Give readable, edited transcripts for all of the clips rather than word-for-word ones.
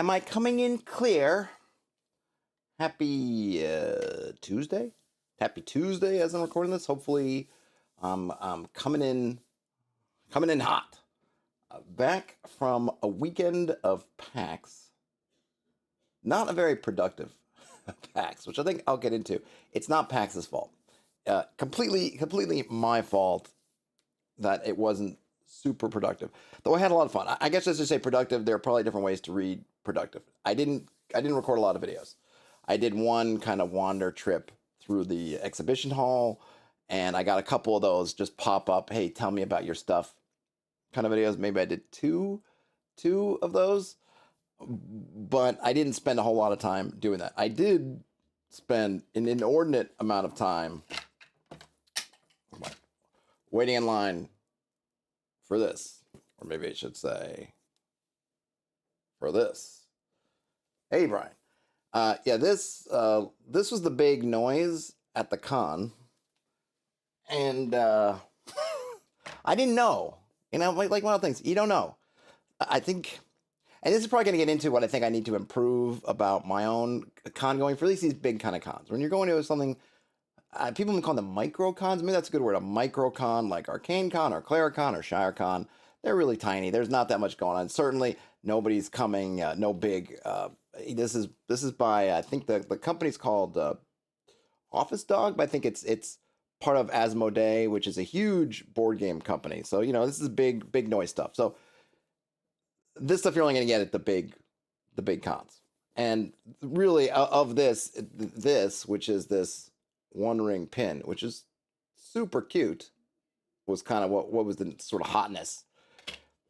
Am I coming in clear? Happy Tuesday. Happy Tuesday as I'm recording this. Hopefully, I'm coming in hot. Back from a weekend of PAX. Not a very productive PAX, which I think I'll get into. It's not PAX's fault. Completely my fault that it wasn't super productive. Though I had a lot of fun. I guess just to say productive, there are probably different ways to read productive. I didn't record a lot of videos. I did one kind of wander trip through the exhibition hall, and I got a couple of those just pop up. Hey, tell me about your stuff kind of videos. Maybe I did two of those, but I didn't spend a whole lot of time doing that. I did spend an inordinate amount of time waiting in line for this, or maybe I should say for this. Hey, Brian. Yeah, this was the big noise at the con, and I didn't know. Like one of the things you don't know. I think, and this is probably going to get into what I think I need to improve about my own con going for at least these big kind of cons. When you're going to something, people call them micro cons. Maybe that's a good word. A micro con like Arcane Con or Claricon or Shire Con. They're really tiny. There's not that much going on. Certainly, nobody's coming. No big. This is by I think the company's called Office Dog, but I think it's part of Asmodee, which is a huge board game company. So this is big noise stuff. So this stuff you're only going to get at the big cons. And really of this which is this One Ring pin, which is super cute, was kind of what was the sort of hotness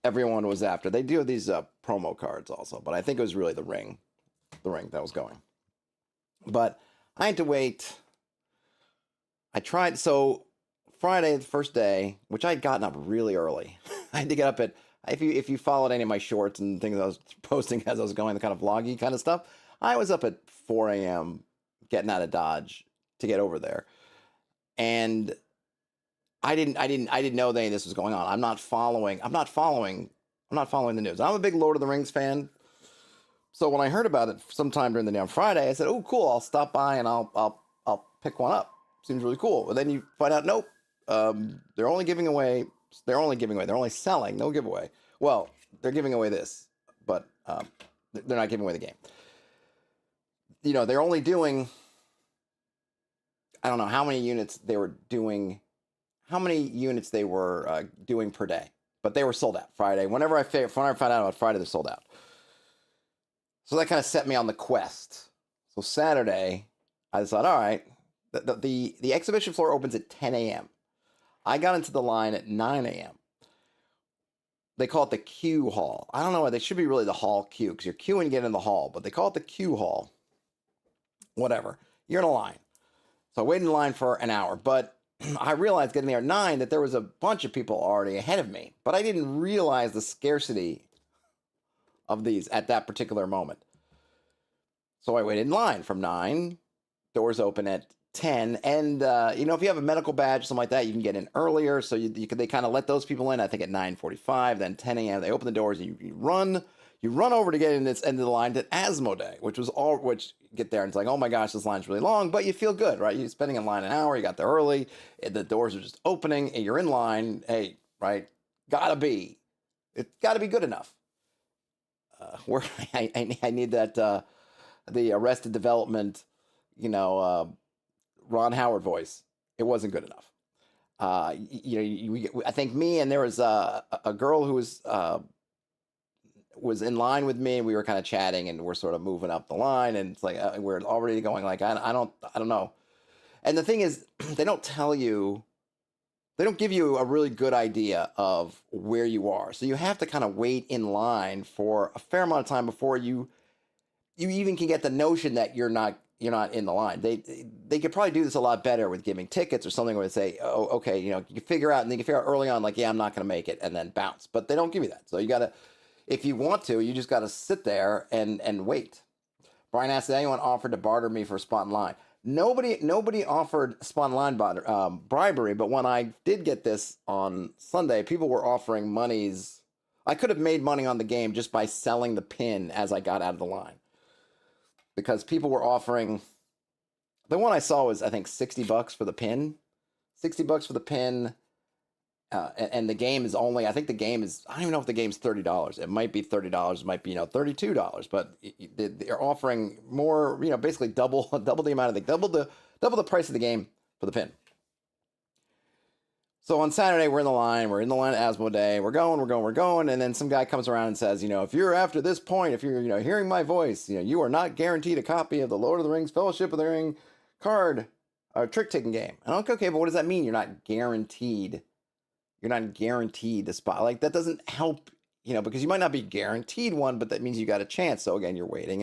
everyone was after. They do have these promo cards also, but I think it was really the ring that was going. But I had to wait. I tried, so Friday, the first day, which I had gotten up really early. I had to get up at, if you followed any of my shorts and things I was posting as I was going, the kind of vloggy kind of stuff, I was up at 4 a.m. getting out of Dodge to get over there. And I didn't know that any of this was going on. I'm not following the news. I'm a big Lord of the Rings fan. So when I heard about it sometime during the day on Friday, I said, "Oh, cool! I'll stop by and I'll pick one up. Seems really cool." But then you find out, nope, they're only selling, no giveaway. Well, they're giving away this, but they're not giving away the game. They're only doing. I don't know how many units they were doing. How many units they were doing per day, but they were sold out Friday. Whenever I found out about Friday, they're sold out. So that kind of set me on the quest. So Saturday, I thought, all right, the exhibition floor opens at 10 a.m. I got into the line at 9 a.m. They call it the Q hall. I don't know why they should be really the hall Q, because you're queuing to get in the hall, but they call it the Q hall. Whatever. You're in a line. So I waited in line for an hour, but I realized getting there at 9 that there was a bunch of people already ahead of me, but I didn't realize the scarcity of these at that particular moment. So I waited in line from 9, doors open at 10, and if you have a medical badge, something like that, you can get in earlier, so they kind of let those people in, I think at 9:45, then 10 a.m., they open the doors, and you run over to get in this end of the line to Asmodee, which get there, and it's like, oh my gosh, this line's really long, but you feel good, right? You're spending in line an hour, you got there early, the doors are just opening, and you're in line, hey, right? It's gotta be good enough. Where I need that the Arrested Development, Ron Howard voice. It wasn't good enough. I think me and there was a girl who was in line with me, and we were kind of chatting, and we're sort of moving up the line, and it's like we're already going like I don't know. And the thing is, they don't give you a really good idea of where you are. So you have to kind of wait in line for a fair amount of time before you even can get the notion that you're not in the line. They could probably do this a lot better with giving tickets or something where they say, oh, okay, you can figure out, and they can figure out early on, like, yeah, I'm not going to make it, and then bounce. But they don't give you that. So you got to, if you want to, you just got to sit there and wait. Brian asked, did anyone offer to barter me for a spot in line? Nobody offered spot in line bribery, but when I did get this on Sunday, people were offering monies I could have made money on the game just by selling the pin as I got out of the line, because people were offering. The one I saw was, I think, $60 for the pin. $60 for the pin. And the game is only, I think the game is, I don't even know if the game's $30. It might be $30. It might be, $32. But they're offering more, basically double the amount of double the price of the game for the pin. So on Saturday, we're in the line at Asmodee. We're going. And then some guy comes around and says, if you're after this point, if you're, hearing my voice, you are not guaranteed a copy of the Lord of the Rings Fellowship of the Ring card trick-taking game. And I'm like, okay, but what does that mean? You're not guaranteed the spot. Like, that doesn't help, because you might not be guaranteed one, but that means you got a chance. So again, you're waiting.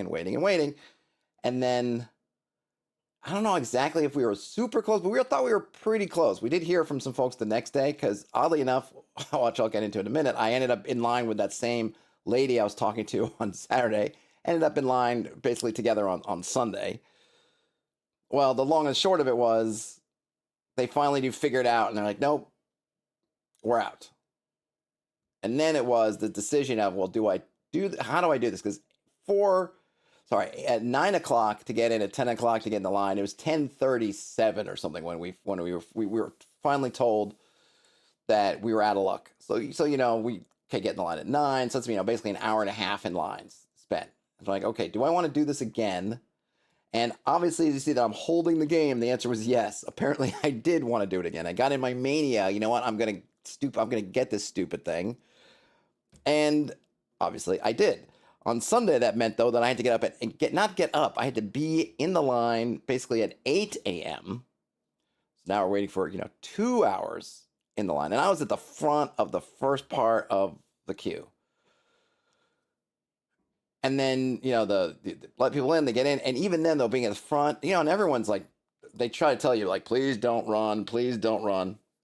And then I don't know exactly if we were super close, but we thought we were pretty close. We did hear from some folks the next day, because oddly enough, which I'll get into in a minute, I ended up in line with that same lady I was talking to on Saturday, ended up in line basically together on Sunday. Well, the long and short of it was they finally do figure it out, and they're like, nope, we're out. And then it was the decision of, well, how do I do this? Because at 9 o'clock to get in, at 10 o'clock to get in the line, it was 10:37 or something when we were finally told that we were out of luck. So we could get in the line at 9. So it's, basically an hour and a half in lines spent. I'm like, okay, do I want to do this again? And obviously, as you see that I'm holding the game, the answer was yes. Apparently, I did want to do it again. I got in my mania. You know what? I'm going to get this stupid thing. And obviously, I did. On Sunday, that meant, though, that I had to get up I had to be in the line basically at 8 a.m. So now we're waiting for, 2 hours in the line. And I was at the front of the first part of the queue. And then, the let people in, they get in. And even then, though, being at the front, and everyone's like, they try to tell you, like, please don't run.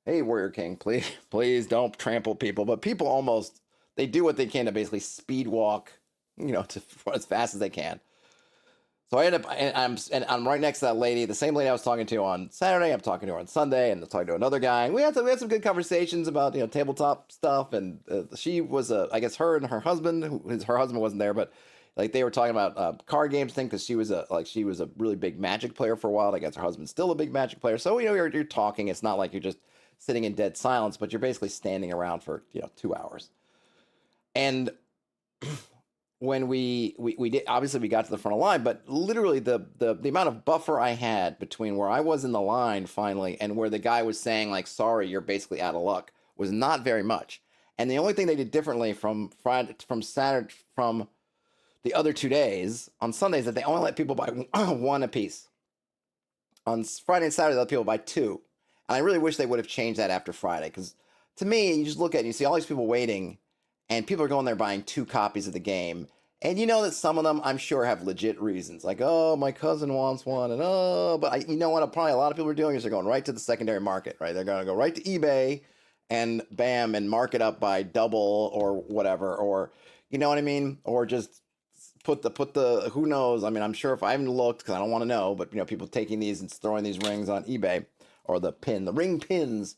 Hey, Warrior King, please don't trample people. But people they do what they can to basically speed walk, to as fast as they can. So I end up, and I'm right next to that lady, the same lady I was talking to on Saturday. I'm talking to her on Sunday, and I'm talking to another guy. And we had some good conversations about, tabletop stuff. And she was I guess her and her husband, her husband wasn't there, but like they were talking about card games thing, because she was a really big Magic player for a while. I guess her husband's still a big Magic player. So you're talking. It's not like you're just sitting in dead silence, but you're basically standing around for 2 hours. And when we did, obviously we got to the front of the line, but literally the amount of buffer I had between where I was in the line finally and where the guy was saying, like, sorry, you're basically out of luck, was not very much. And the only thing they did differently from the other 2 days on Sundays, that they only let people buy one apiece. On Friday and Saturday, they let people buy 2. And I really wish they would have changed that after Friday, because to me, you just look at it and you see all these people waiting, and people are going there buying 2 copies of the game. And that some of them, I'm sure, have legit reasons. Like, oh, my cousin wants one. And but you know what? Probably a lot of people are doing is they're going right to the secondary market, right? They're going to go right to eBay and bam, and mark it up by double or whatever. Or, you know what I mean? Or just put the who knows? I mean, I'm sure if I haven't looked, because I don't want to know, but, people taking these and throwing these rings on eBay, or the ring pins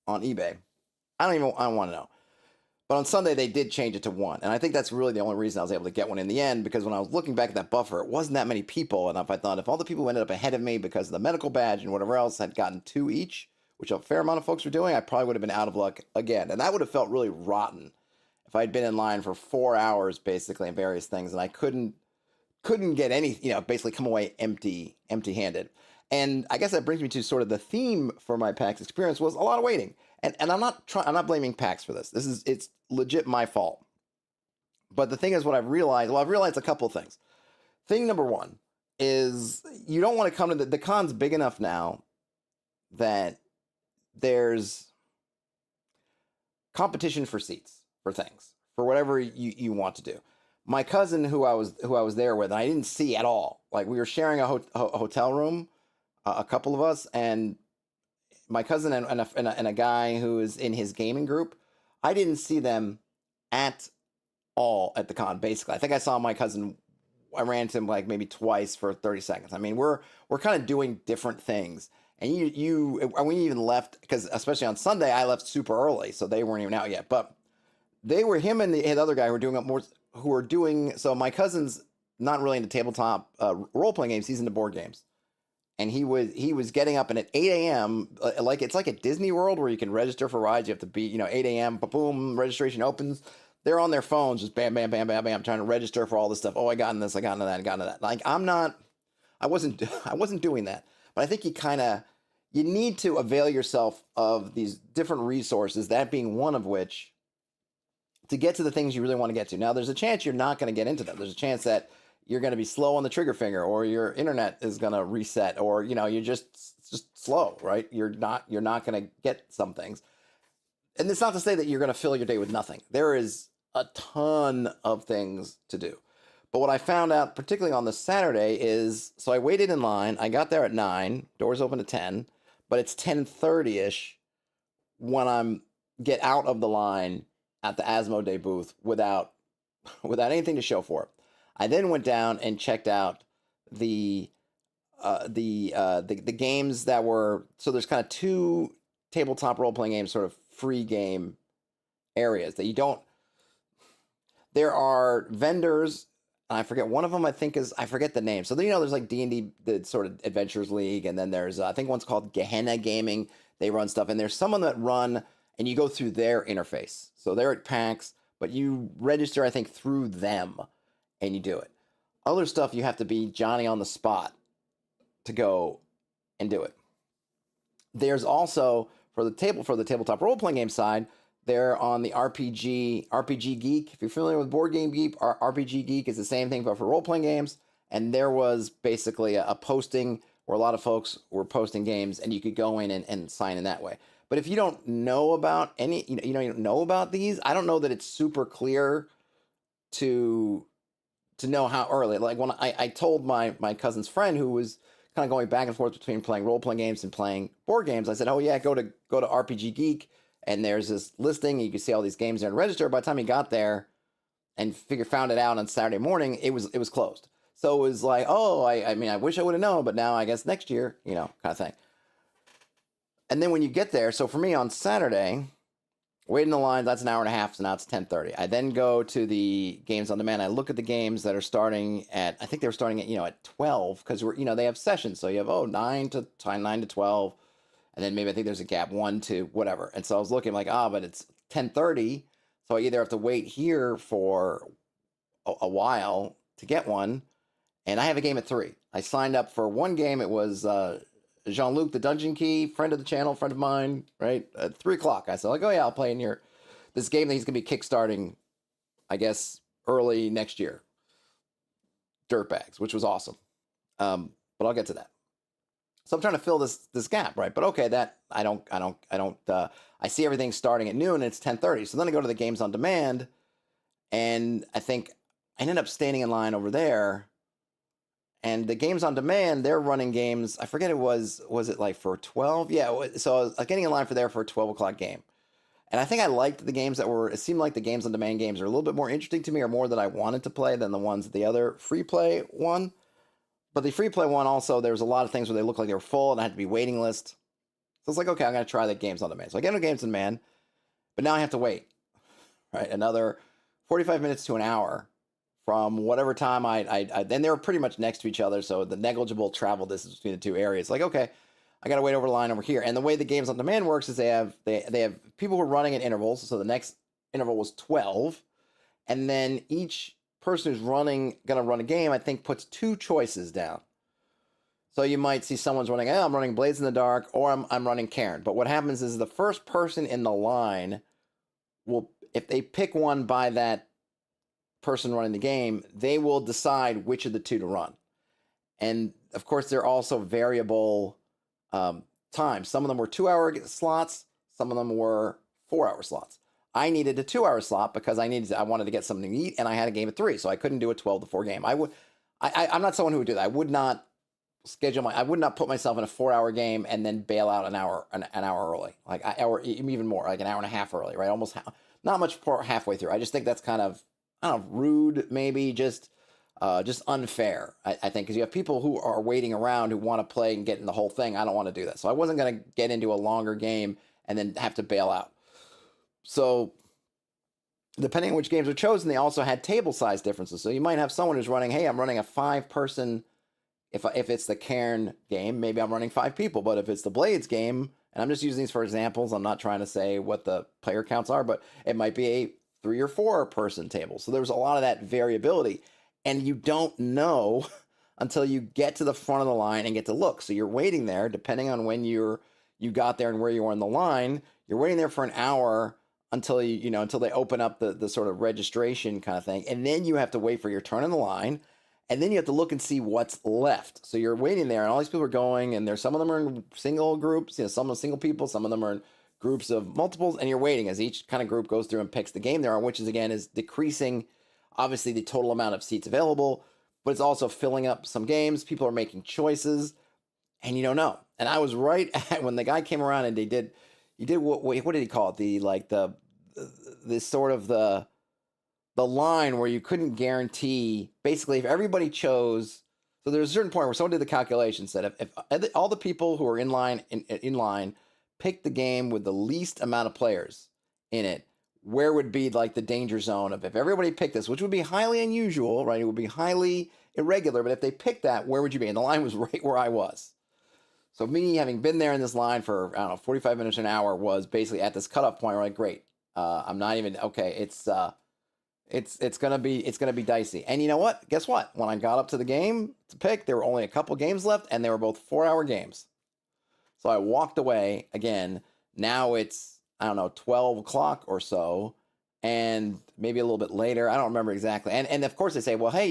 on eBay. I don't want to know. But on Sunday, they did change it to 1. And I think that's really the only reason I was able to get one in the end, because when I was looking back at that buffer, it wasn't that many people. And if I thought, if all the people who ended up ahead of me because of the medical badge and whatever else had gotten 2 each, which a fair amount of folks were doing, I probably would have been out of luck again. And that would have felt really rotten if I'd been in line for 4 hours, basically, in various things, and I couldn't get any, basically come away empty-handed. And I guess that brings me to sort of the theme for my PAX experience was a lot of waiting. And I'm not blaming PAX for this. It's legit my fault. But the thing is, I've realized a couple of things. Thing number one is you don't want to come to the con's big enough now that there's competition for seats, for things, for whatever you want to do. My cousin, who I was there with, I didn't see at all. Like, we were sharing a hotel room, a couple of us, and my cousin and a guy who is in his gaming group, I didn't see them at all at the con. Basically, I think I saw my cousin. I ran into him like maybe twice for 30 seconds. I mean, we're kind of doing different things. And we even left, because especially on Sunday, I left super early, so they weren't even out yet. But they were him and the other guy who were doing up more, who were doing. So my cousin's not really into tabletop role playing games. He's into board games, and he was getting up, and at 8 a.m. Like it's like at Disney World where you can register for rides. You have to be 8 a.m. Boom, registration opens. They're on their phones, just bam, bam, bam, bam, bam, trying to register for all this stuff. Oh, I got in this, I got into that, I got into that. Like I wasn't doing that. But I think you need to avail yourself of these different resources. That being one of which, to get to the things you really want to get to. Now, there's a chance you're not going to get into them. There's a chance that you're going to be slow on the trigger finger, or your internet is going to reset, or you're just slow, right? You're not going to get some things. And it's not to say that you're going to fill your day with nothing. There is a ton of things to do. But what I found out, particularly on this Saturday, is so I waited in line. I got there at 9. Doors open at 10, but it's 10:30ish when I'm get out of the line at the Asmodee booth without anything to show for it. I then went down and checked out the games that were, so there's kind of 2 tabletop role playing games, sort of free game areas that you don't. There are vendors. I forget one of them. I forget the name. So there's like D&D, the sort of Adventures League, and then there's I think one's called Gehenna Gaming. They run stuff, and there's someone that run, and you go through their interface. So they're at PAX, but you register, I think, through them, and you do it. Other stuff you have to be Johnny on the spot to go and do it. There's also for the tabletop role playing game side. They're on the RPG Geek. If you're familiar with Board Game Geek, RPG Geek is the same thing, but for role-playing games. And there was basically a posting where a lot of folks were posting games, and you could go in and sign in that way. But if you don't know about any, you don't know about these, I don't know that it's super clear to know how early. Like when I told my cousin's friend who was kind of going back and forth between playing role-playing games and playing board games, I said, oh yeah, go to RPG Geek. And there's this listing, you can see all these games there and register. By the time he got there and found it out on Saturday morning, it was closed. So it was like, oh, I mean, I wish I would have known, but now I guess next year, kind of thing. And then when you get there, so for me on Saturday, wait in the line, that's an hour and a half, so now it's 10:30. I then go to the games on demand. I look at the games that are starting at, I think they were starting at, at 12, because they have sessions. So you have, 9 to 12. And then maybe I think there's a gap 1 to whatever. And so I was looking like, but it's 10:30. So I either have to wait here for a while to get one. And I have a game at 3. I signed up for one game. It was Jean-Luc, the Dungeon Key, friend of the channel, friend of mine, right? At 3 o'clock. I said, oh yeah, I'll play in here. This game that he's going to be kickstarting, I guess, early next year. Dirtbags, which was awesome. But I'll get to that. So I'm trying to fill this gap, right? But okay, that I see everything starting at noon and it's 10:30. So then I go to the games on demand, and I think I ended up standing in line over there. And the games on demand, they're running games. I forget was it like for 12? Yeah. So I was getting in line for a 12 o'clock game. And I think I liked the games it seemed like the games on demand games are a little bit more interesting to me, or more that I wanted to play than the ones that the other free play one. But the free play one also, there was a lot of things where they looked like they were full and I had to be waiting list. So it's like, okay, I'm going to try the games on demand. So I get into games on demand, but now I have to wait, right? Another 45 minutes to an hour from whatever time then they were pretty much next to each other. So the negligible travel distance between the 2 areas. Like, okay, I got to wait over the line over here. And the way the games on demand works is they have people who are running at intervals. So the next interval was 12. And then each person who's gonna run a game, I think, puts 2 choices down. So you might see someone's running, I'm running Blades in the Dark, or I'm running Cairn. But what happens is the first person in the line will, if they pick one by that person running the game, they will decide which of the 2 to run. And of course, they're also variable times. Some of them were 2-hour slots, some of them were 4-hour slots. I needed a 2-hour slot because I wanted to get something to eat, and I had a game at 3, so I couldn't do a 12 to 4 game. I'm not someone who would do that. I would not put myself in a 4-hour game and then bail out an hour early, or even more, like an hour and a half early, right? Almost not much halfway through. I just think that's kind of, I don't know, rude, maybe just unfair. I think, because you have people who are waiting around who want to play and get in the whole thing. I don't want to do that, so I wasn't going to get into a longer game and then have to bail out. So depending on which games are chosen, they also had table size differences. So you might have someone who's running, hey, I'm running a 5-person. If it's the Cairn game, maybe I'm running 5 people. But if it's the Blades game, and I'm just using these for examples, I'm not trying to say what the player counts are, but it might be a 3 or 4-person table. So there's a lot of that variability, and you don't know until you get to the front of the line and get to look. So you're waiting there, depending on when you got there and where you are in the line. You're waiting there for an hour until until they open up the sort of registration kind of thing, and then you have to wait for your turn in the line. And then you have to look and see what's left. So you're waiting there, and all these people are going, and some of them are in single groups, some are single people, some of them are in groups of multiples, and you're waiting as each kind of group goes through and picks the game they're on, which is, again, is decreasing, obviously, the total amount of seats available, but it's also filling up some games. People are making choices, and you don't know. And I was right at when the guy came around, and he did what did he call it? This sort of the line where you couldn't guarantee, basically, if everybody chose. So there's a certain point where someone did the calculations that if all the people who are in line picked the game with the least amount of players in it, where would be like the danger zone of if everybody picked this, which would be highly unusual, right? It would be highly irregular, but if they picked that, where would you be? And the line was right where I was. So me having been there in this line for, I don't know, 45 minutes, an hour, was basically at this cutoff point where like, great, I'm not even, okay, it's gonna be dicey. And you know what? Guess what? When I got up to the game to pick, there were only a couple games left, and they were both 4-hour games. So I walked away again. Now it's, I don't know, 12 o'clock or so, and maybe a little bit later. I don't remember exactly. And of course they say, well, hey,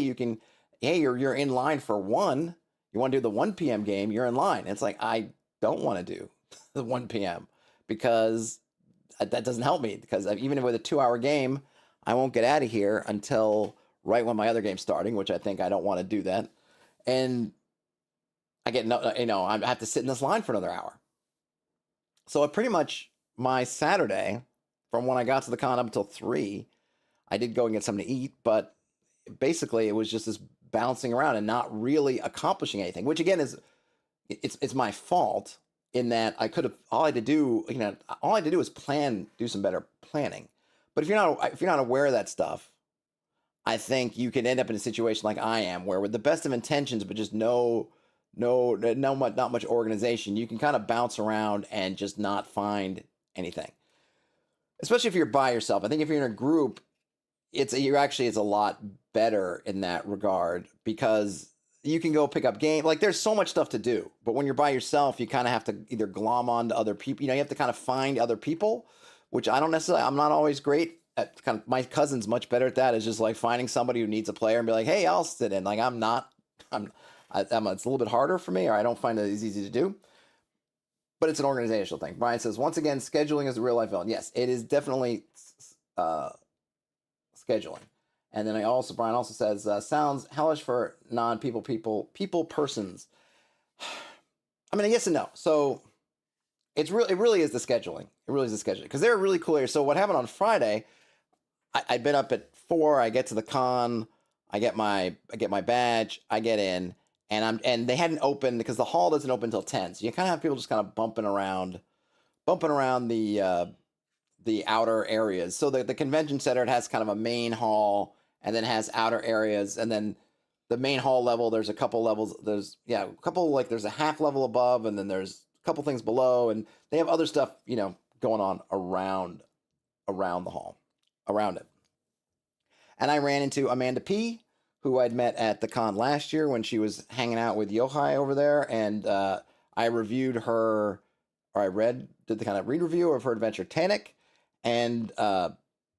you're in line for 1. You want to do the 1 p.m. game? You're in line. And it's like, I don't want to do the 1 p.m. because that doesn't help me. Because even with a 2-hour game, I won't get out of here until right when my other game's starting, which I think I don't want to do that. And I get I have to sit in this line for another hour. So pretty much my Saturday, from when I got to the con up until 3, I did go and get something to eat, but basically it was just this bouncing around and not really accomplishing anything, which again it's my fault in that I could have, all I had to do was do some better planning. But if you're not aware of that stuff, I think you can end up in a situation like I am, where with the best of intentions, but just not much organization, you can kind of bounce around and just not find anything. Especially if you're by yourself. I think if you're in a group, it's a lot better in that regard, because you can go pick up game. Like, there's so much stuff to do, but when you're by yourself, you kind of have to either glom onto other people. You have to kind of find other people, which I'm not always great at. My cousin's much better at that. Is just like finding somebody who needs a player and be like, hey, I'll sit in. Like, it's a little bit harder for me, or I don't find it as easy to do. But it's an organizational thing. Brian says, once again, scheduling is a real life element. Yes, it is definitely scheduling. And then Brian also says, sounds hellish for people persons. I mean, yes and no. So it really is the scheduling. It really is the scheduling, because they're really cool here. So what happened on Friday? I'd been up at 4. I get to the con. I get my badge. I get in, and they hadn't opened because the hall doesn't open until 10. So you kind of have people just kind of bumping around the outer areas. So the convention center, it has kind of a main hall, and then it has outer areas, and then the main hall level, there's a couple levels. There's there's a half level above, and then there's a couple things below, and they have other stuff, going on around the hall, around it. And I ran into Amanda P., who I'd met at the con last year when she was hanging out with Yochai over there, and I reviewed her, or did the kind of read review of her adventure Tanic, and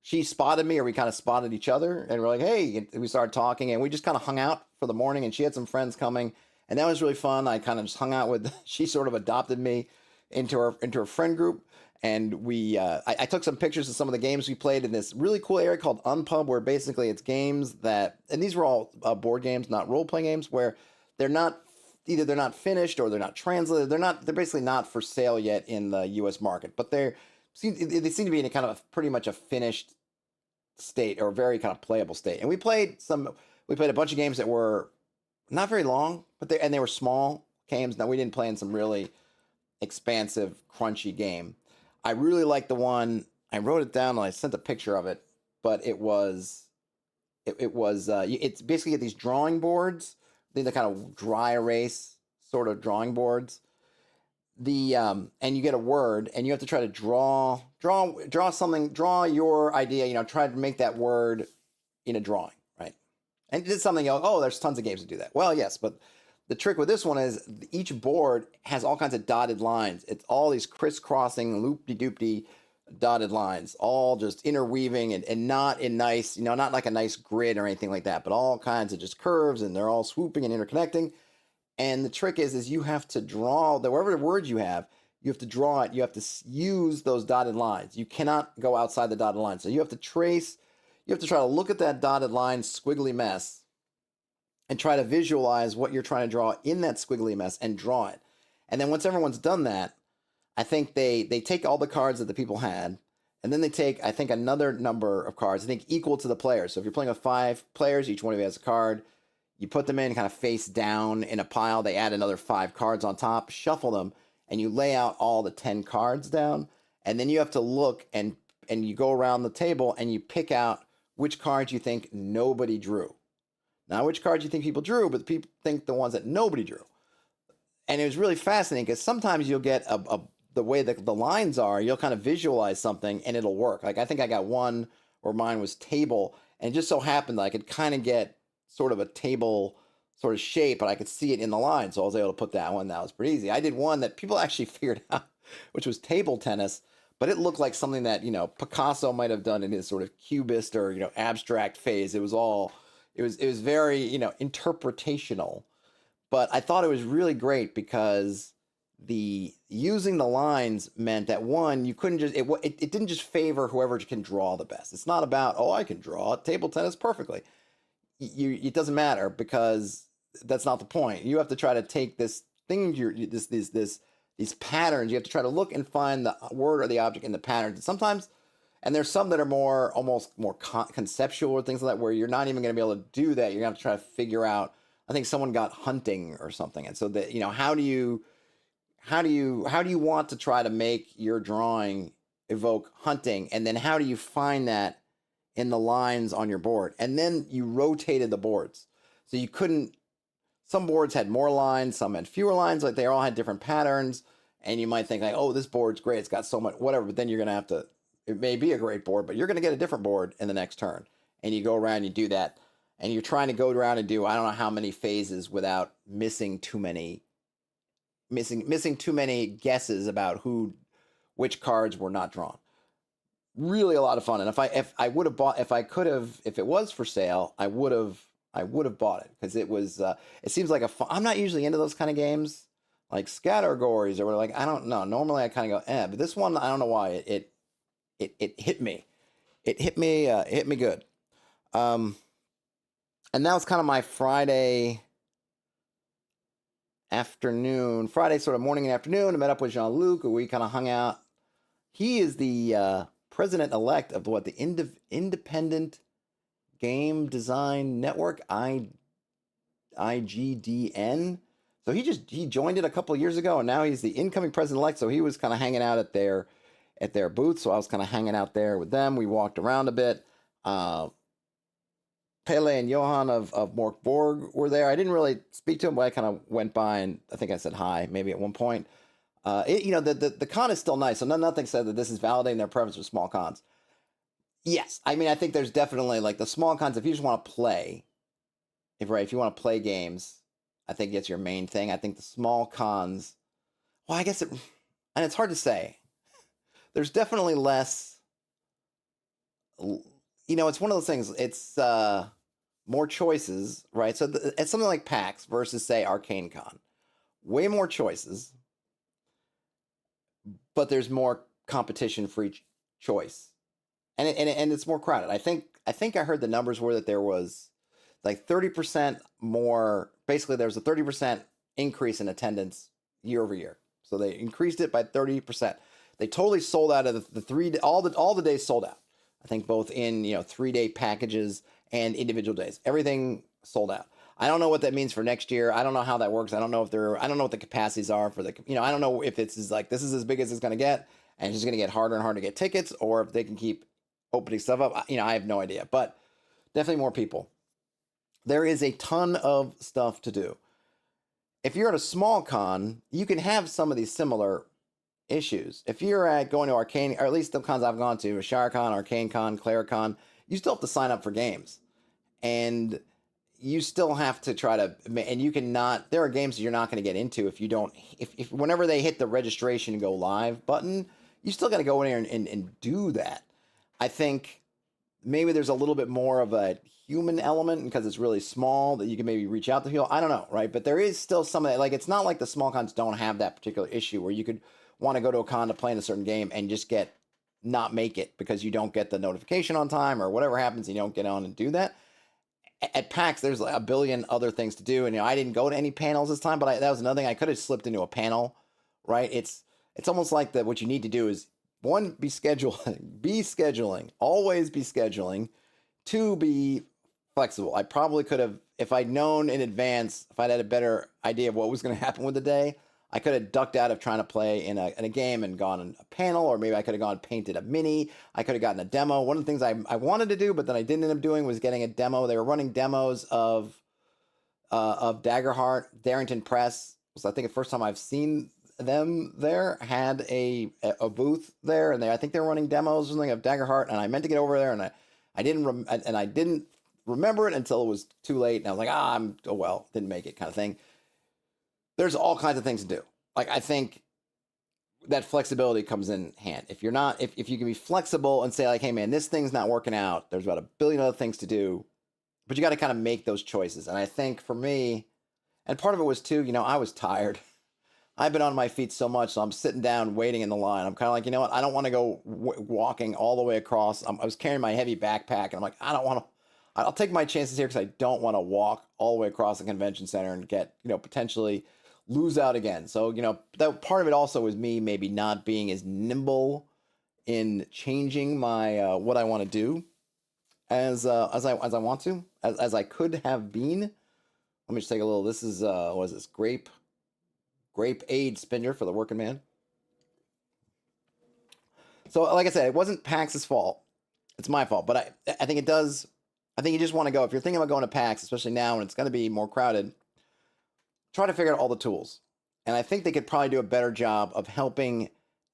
she spotted me, or we kind of spotted each other, and we're like, hey, and we started talking, and we just kind of hung out for the morning, and she had some friends coming, and that was really fun. I kind of just hung out with, she sort of adopted me into her friend group, and I took some pictures of some of the games we played in this really cool area called Unplugged, where basically it's games that, and these were all board games, not role-playing games, where they're not finished or they're not translated. They're basically not for sale yet in the U.S. market, but they seem to be in a kind of pretty much a finished state, or a very kind of playable state. And we played a bunch of games that were not very long, but they were small games. Now, we didn't play in some really expansive, crunchy game. I really liked the one. I wrote it down and I sent a picture of it. but it's basically these drawing boards. These are kind of dry erase sort of drawing boards. And you get a word, and you have to try to draw something, draw your idea. Try to make that word in a drawing, right? And it's something. There's tons of games that do that. Well, yes, but the trick with this one is each board has all kinds of dotted lines. It's all these crisscrossing, loop-de-doop-de dotted lines, all just interweaving and not in nice, not like a nice grid or anything like that, but all kinds of just curves, and they're all swooping and interconnecting. And the trick is you have to draw wherever word you have to draw it. You have to use those dotted lines. You cannot go outside the dotted line. So you have to try to look at that dotted line squiggly mess and try to visualize what you're trying to draw in that squiggly mess and draw it. And then once everyone's done that, I think they take all the cards that the people had, and then they take, I think, another number of cards, I think equal to the players. So if you're playing with 5 players, each one of you has a card. You put them in kind of face down in a pile. They add another 5 cards on top, shuffle them, and you lay out all the 10 cards down. And then you have to look and you go around the table and you pick out which cards you think nobody drew. Not which cards you think people drew, but people think the ones that nobody drew. And it was really fascinating because sometimes you'll get the way that the lines are, you'll kind of visualize something and it'll work. Like I think I got one where mine was table, and it just so happened that I could kind of get sort of a table sort of shape, but I could see it in the line. So I was able to put that one. That was pretty easy. I did one that people actually figured out, which was table tennis, but it looked like something that, Picasso might have done in his sort of cubist or, abstract phase. It was very, interpretational, but I thought it was really great because using the lines meant that one, you couldn't just, it didn't just favor whoever can draw the best. It's not about, I can draw table tennis perfectly. It doesn't matter because that's not the point. You have to try to take this thing, these patterns. You have to try to look and find the word or the object in the patterns. And sometimes, and there's some that are almost more conceptual or things like that, where you're not even going to be able to do that. You're going to have to try to figure out. I think someone got hunting or something, and so that how do you want to try to make your drawing evoke hunting, and then how do you find that in the lines on your board? And then you rotated the boards. So you couldn't, some boards had more lines, some had fewer lines, like they all had different patterns. And you might think like, this board's great, it's got so much, whatever, but then you're going to have to, it may be a great board, but you're going to get a different board in the next turn. And you go around, you do that, and you're trying to go around and do, I don't know how many phases without missing too many guesses about which cards were not drawn. Really a lot of fun. And if I would have bought, if it was for sale, I would have bought it because it was, it seems like I'm not usually into those kind of games like Scattergories or like, I don't know. Normally I kind of go, but this one, I don't know why it hit me. It hit me good. And that was kind of my Friday sort of morning and afternoon. I met up with Jean-Luc, who we kind of hung out. He is the president-elect of the Independent Game Design Network, IGDN. So he joined it a couple of years ago, and now he's the incoming president-elect. So he was kind of hanging out at their booth. So I was kind of hanging out there with them. We walked around a bit. Pele and Johan of Mork Borg were there. I didn't really speak to them, but I kind of went by and I think I said hi maybe at one point. The con is still nice. So nothing said that this is validating their preference for small cons. Yes. I mean, I think there's definitely like the small cons, if you just want to play, if you want to play games, I think that's your main thing. I think the small cons, well, I guess and it's hard to say. There's definitely less, it's one of those things. It's more choices, right? So it's something like PAX versus, say, Arcane Con. Way more choices, but there's more competition for each choice, and it's more crowded. I think I heard the numbers were that there was like 30% more. Basically, there was a 30% increase in attendance year over year. So they increased it by 30%. They totally sold out of all the days sold out. I think both in 3-day packages and individual days. Everything sold out. I don't know what that means for next year. I don't know how that works. I don't know what the capacities are for I don't know if it's like this is as big as it's going to get and it's just going to get harder and harder to get tickets, or if they can keep opening stuff up. I have no idea, but definitely more people. There is a ton of stuff to do. If you're at a small con, you can have some of these similar issues. If you're at going to Arcane, or at least the cons I've gone to, ShireCon, Arcane Con, Claricon, you still have to sign up for games. And you still have to try to, and you cannot, there are games that you're not going to get into if you don't, if whenever they hit the registration and go live button, you still got to go in there and do that. I think maybe there's a little bit more of a human element because it's really small that you can maybe reach out to people. I don't know, right? But there is still some of that. Like, it's not like the small cons don't have that particular issue where you could want to go to a con to play in a certain game and just not make it because you don't get the notification on time or whatever happens, you don't get on and do that. At PAX, there's like a billion other things to do, and I didn't go to any panels this time, but that was another thing. I could have slipped into a panel, right? It's almost like that. What you need to do is, one, be scheduling, always be scheduling. Two, be flexible. I probably could have, if I'd known in advance, if I'd had a better idea of what was going to happen with the day, I could have ducked out of trying to play in a game and gone in a panel, or maybe I could have gone painted a mini. I could have gotten a demo. One of the things I wanted to do, but then I didn't end up doing, was getting a demo. They were running demos of Daggerheart. Darrington Press was, I think, the first time I've seen them there, had a booth there, and I think they were running demos or something of Daggerheart, and I meant to get over there, and I didn't remember it until it was too late, and I was like, didn't make it, kind of thing. There's all kinds of things to do. Like, I think that flexibility comes in hand. If you're not, if you can be flexible and say like, hey man, this thing's not working out, there's about a billion other things to do, but you got to kind of make those choices. And I think for me, and part of it was too, I was tired. I've been on my feet so much, so I'm sitting down waiting in the line. I'm kind of like, you know what? I don't want to go walking all the way across. I was carrying my heavy backpack, and I'm like, I don't want to. I'll take my chances here because I don't want to walk all the way across the convention center and get, potentially lose out again. So, that part of it also was me maybe not being as nimble in changing my what I want to do as I want to, as I could have been. Let me just take a little. This is what is this? Grape aid spinner for the working man. So, like I said, it wasn't PAX's fault. It's my fault, but I think it does. I think you just want to go, if you're thinking about going to PAX, especially now when it's going to be more crowded, try to figure out all the tools. And I think they could probably do a better job of helping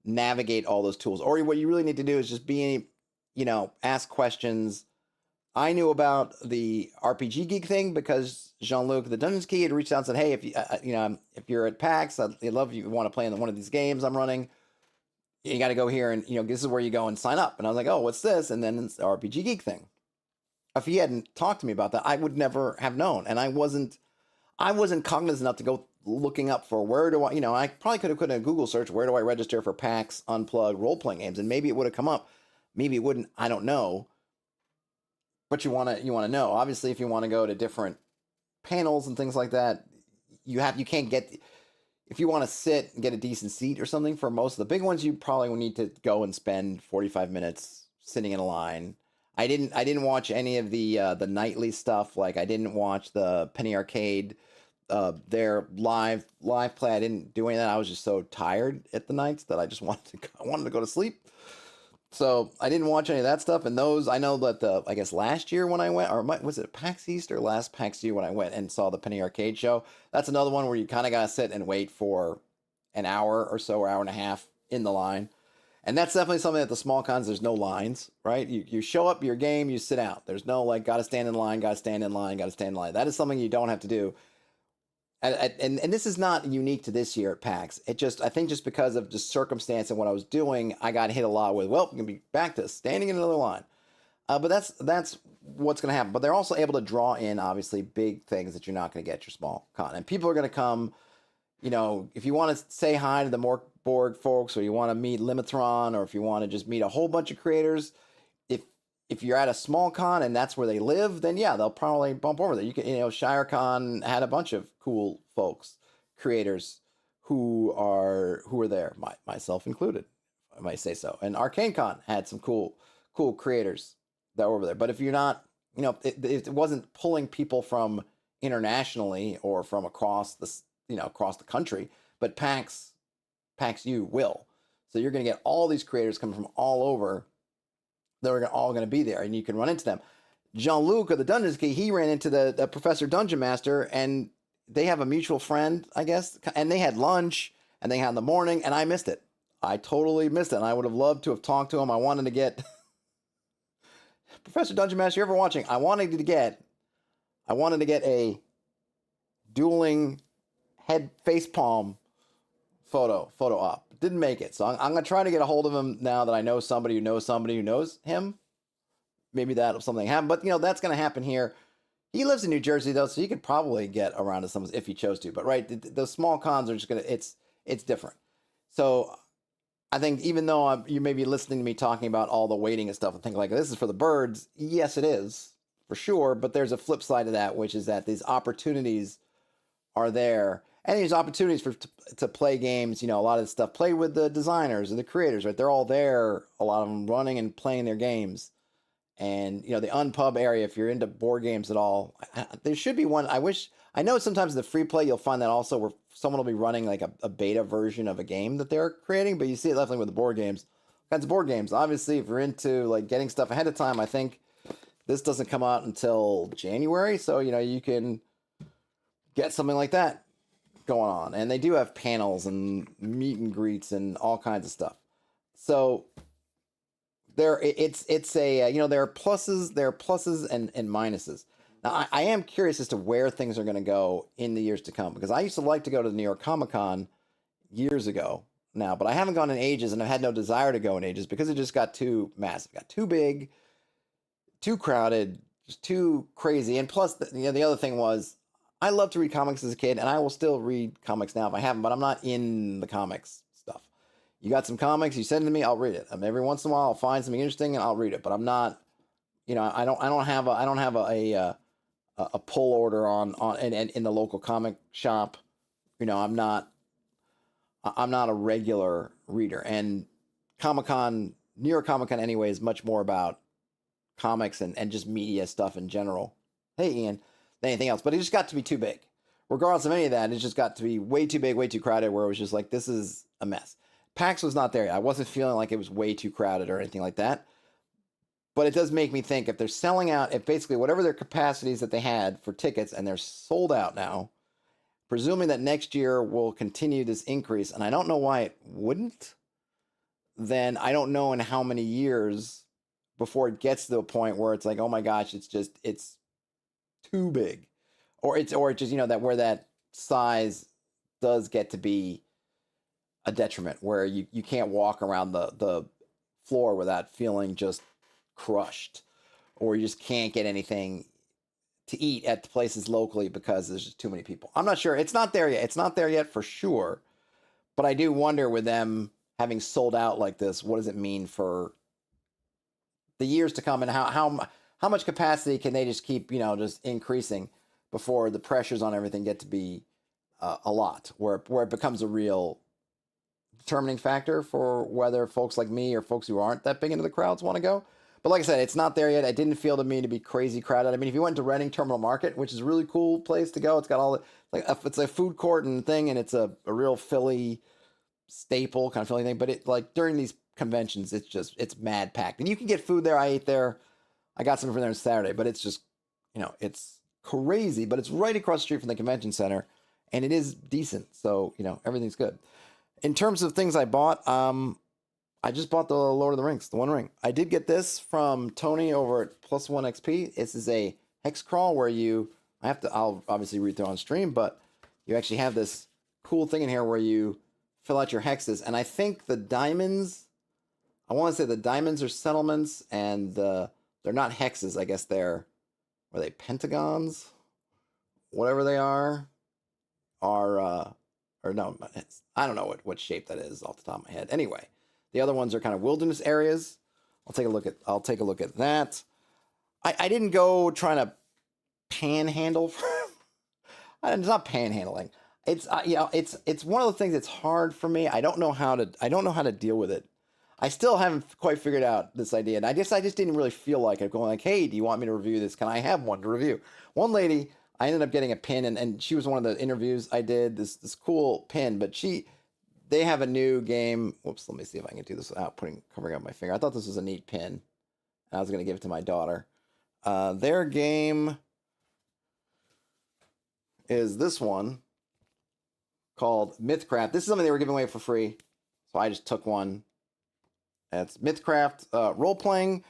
navigate all those tools. Or what you really need to do is just ask questions. I knew about the RPG Geek thing because Jean-Luc, the Dungeons Key, had reached out and said, hey, if you're at PAX, I'd love if you want to play in one of these games I'm running. You got to go here and, this is where you go and sign up. And I was like, oh, what's this? And then it's the RPG Geek thing. If he hadn't talked to me about that, I would never have known. And I wasn't cognizant enough to go looking up for where do I probably could have put in a Google search, where do I register for PAX Unplugged role-playing games? And maybe it would have come up. Maybe it wouldn't. I don't know. But you want to know. Obviously, if you want to go to different panels and things like that, you can't get, if you want to sit and get a decent seat or something for most of the big ones, you probably will need to go and spend 45 minutes sitting in a line. I didn't watch any of the nightly stuff. Like, I didn't watch the Penny Arcade, their live play. I didn't do any of that. I was just so tired at the nights that I just wanted to go to sleep. So I didn't watch any of that stuff. And those, I know that I guess last year when I went, or was it PAX East or last PAXU when I went and saw the Penny Arcade show? That's another one where you kind of got to sit and wait for an hour or so, or hour and a half in the line. And that's definitely something at the small cons, there's no lines, right? You show up your game, you sit out. There's no like, got to stand in line, got to stand in line, got to stand in line. That is something you don't have to do. And this is not unique to this year at PAX. I think just because of just circumstance and what I was doing, I got hit a lot with, well, we're going to be back to standing in another line. But that's what's going to happen. But they're also able to draw in, obviously, big things that you're not going to get at your small con. And people are going to come, if you want to say hi to the Morkborg folks, or you want to meet Limitron, or if you want to just meet a whole bunch of creators, if you're at a small con and that's where they live, then yeah, they'll probably bump over there. You can, ShireCon had a bunch of cool folks, creators who are there, myself included, I might say so. And ArcaneCon had some cool creators that were over there. But if you're not, it wasn't pulling people from internationally or from across the country, but PAXU will. So you're going to get all these creators coming from all over they're all going to be there, and you can run into them. Jean-Luc of the Dungeons Key, he ran into the Professor Dungeon Master, and they have a mutual friend, I guess, and they had lunch, and they had in the morning, and I missed it. I totally missed it, and I would have loved to have talked to him. I wanted to get Professor Dungeon Master, you're ever watching? I wanted to get a dueling head face palm photo op. Didn't make it, so I'm gonna try to get a hold of him now that I know somebody who knows him. Maybe that something happened, but that's gonna happen here. He lives in New Jersey though, so you could probably get around to some if he chose to. But right, the small cons are just gonna it's different. So I think even though you may be listening to me talking about all the waiting and stuff and think like this is for the birds, yes, it is for sure. But there's a flip side to that, which is that these opportunities are there, and these opportunities to play games. A lot of this stuff, play with the designers and the creators, right? They're all there. A lot of them running and playing their games. And the Unpub area, if you're into board games at all, there should be one. I know sometimes the free play you'll find that also where someone will be running like a beta version of a game that they're creating, but you see it definitely with the board games. Kinds of board games. Obviously, if you're into like getting stuff ahead of time, I think this doesn't come out until January, so you can get something like that going on. And they do have panels and meet and greets and all kinds of stuff. So there are pluses and minuses. Now I am curious as to where things are going to go in the years to come, because I used to like to go to the New York Comic Con years ago now, but I haven't gone in ages, and I've had no desire to go in ages because it just got too massive, got too big, too crowded, just too crazy. And plus the other thing was I loved to read comics as a kid, and I will still read comics now if I haven't, but I'm not in the comics stuff. You got some comics, you send it to me, I'll read it. Every once in a while, I'll find something interesting and I'll read it. But I'm not, I don't have a pull order on in the local comic shop. I'm not a regular reader. And New York Comic Con anyway, is much more about comics and just media stuff in general. Hey, Ian, than anything else. But it just got to be too big. Regardless of any of that, it just got to be way too big, way too crowded, where it was just like, this is a mess. PAX was not there yet. I wasn't feeling like it was way too crowded or anything like that. But it does make me think, if they're selling out, if basically whatever their capacities that they had for tickets and they're sold out now, presuming that next year will continue this increase, and I don't know why it wouldn't, then I don't know in how many years before it gets to a point where it's like, oh my gosh, it's too big. Or it just, that where that size does get to be a detriment, where you can't walk around the floor without feeling just crushed, or you just can't get anything to eat at the places locally because there's just too many people. I'm not sure. It's not there yet. It's not there yet for sure. But I do wonder, with them having sold out like this, what does it mean for the years to come, and how much capacity can they just keep, just increasing before the pressures on everything get to be a lot, where it becomes a real determining factor for whether folks like me or folks who aren't that big into the crowds want to go. But like I said, it's not there yet. It didn't feel to me to be crazy crowded. I mean, if you went to Reading Terminal Market, which is a really cool place to go, it's got all it's a food court and thing, and it's a real Philly staple kind of Philly thing. But it, like, during these conventions, it's mad packed, and you can get food there. I ate there. I got something from there on Saturday, but it's just, it's crazy. But it's right across the street from the convention center, and it is decent. So everything's good. In terms of things I bought, I just bought the Lord of the Rings, the One Ring. I did get this from Tony over at Plus One XP. This is a hex crawl where I'll obviously read through on stream, but you actually have this cool thing in here where you fill out your hexes. And I think the diamonds, I want to say the diamonds are settlements, and they're not hexes. I guess are they pentagons? Whatever they are or no, I don't know what shape that is off the top of my head. Anyway, the other ones are kind of wilderness areas. I'll take a look at that. I didn't go trying to panhandle. It's not panhandling. It's it's one of the things that's hard for me. I don't know how to deal with it. I still haven't quite figured out this idea, and I just didn't really feel like it. Going like, hey, do you want me to review this? Can I have one to review? One lady, I ended up getting a pin, and she was one of the interviews I did. This cool pin, but they have a new game. Whoops, let me see if I can do this without covering up my finger. I thought this was a neat pin. I was going to give it to my daughter. Their game is this one called Mythcraft. This is something they were giving away for free, so I just took one. It's Mythcraft role playing.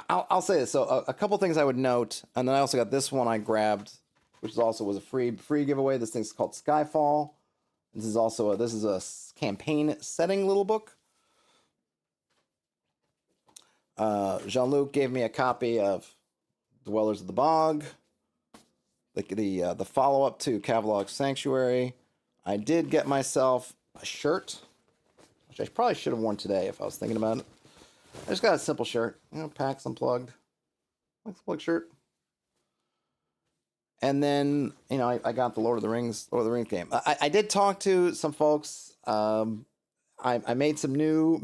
I'll say this. So a couple things I would note, and then I also got this one I grabbed, which also was a free giveaway. This thing's called Skyfall. This is also a campaign setting little book. Jean-Luc gave me a copy of Dwellers of the Bog, the follow-up to Cavalog Sanctuary. I did get myself a shirt, which I probably should have worn today if I was thinking about it. I just got a simple shirt, PAX Unplugged shirt. And then, I got the Lord of the Rings game. I did talk to some folks. I made some new,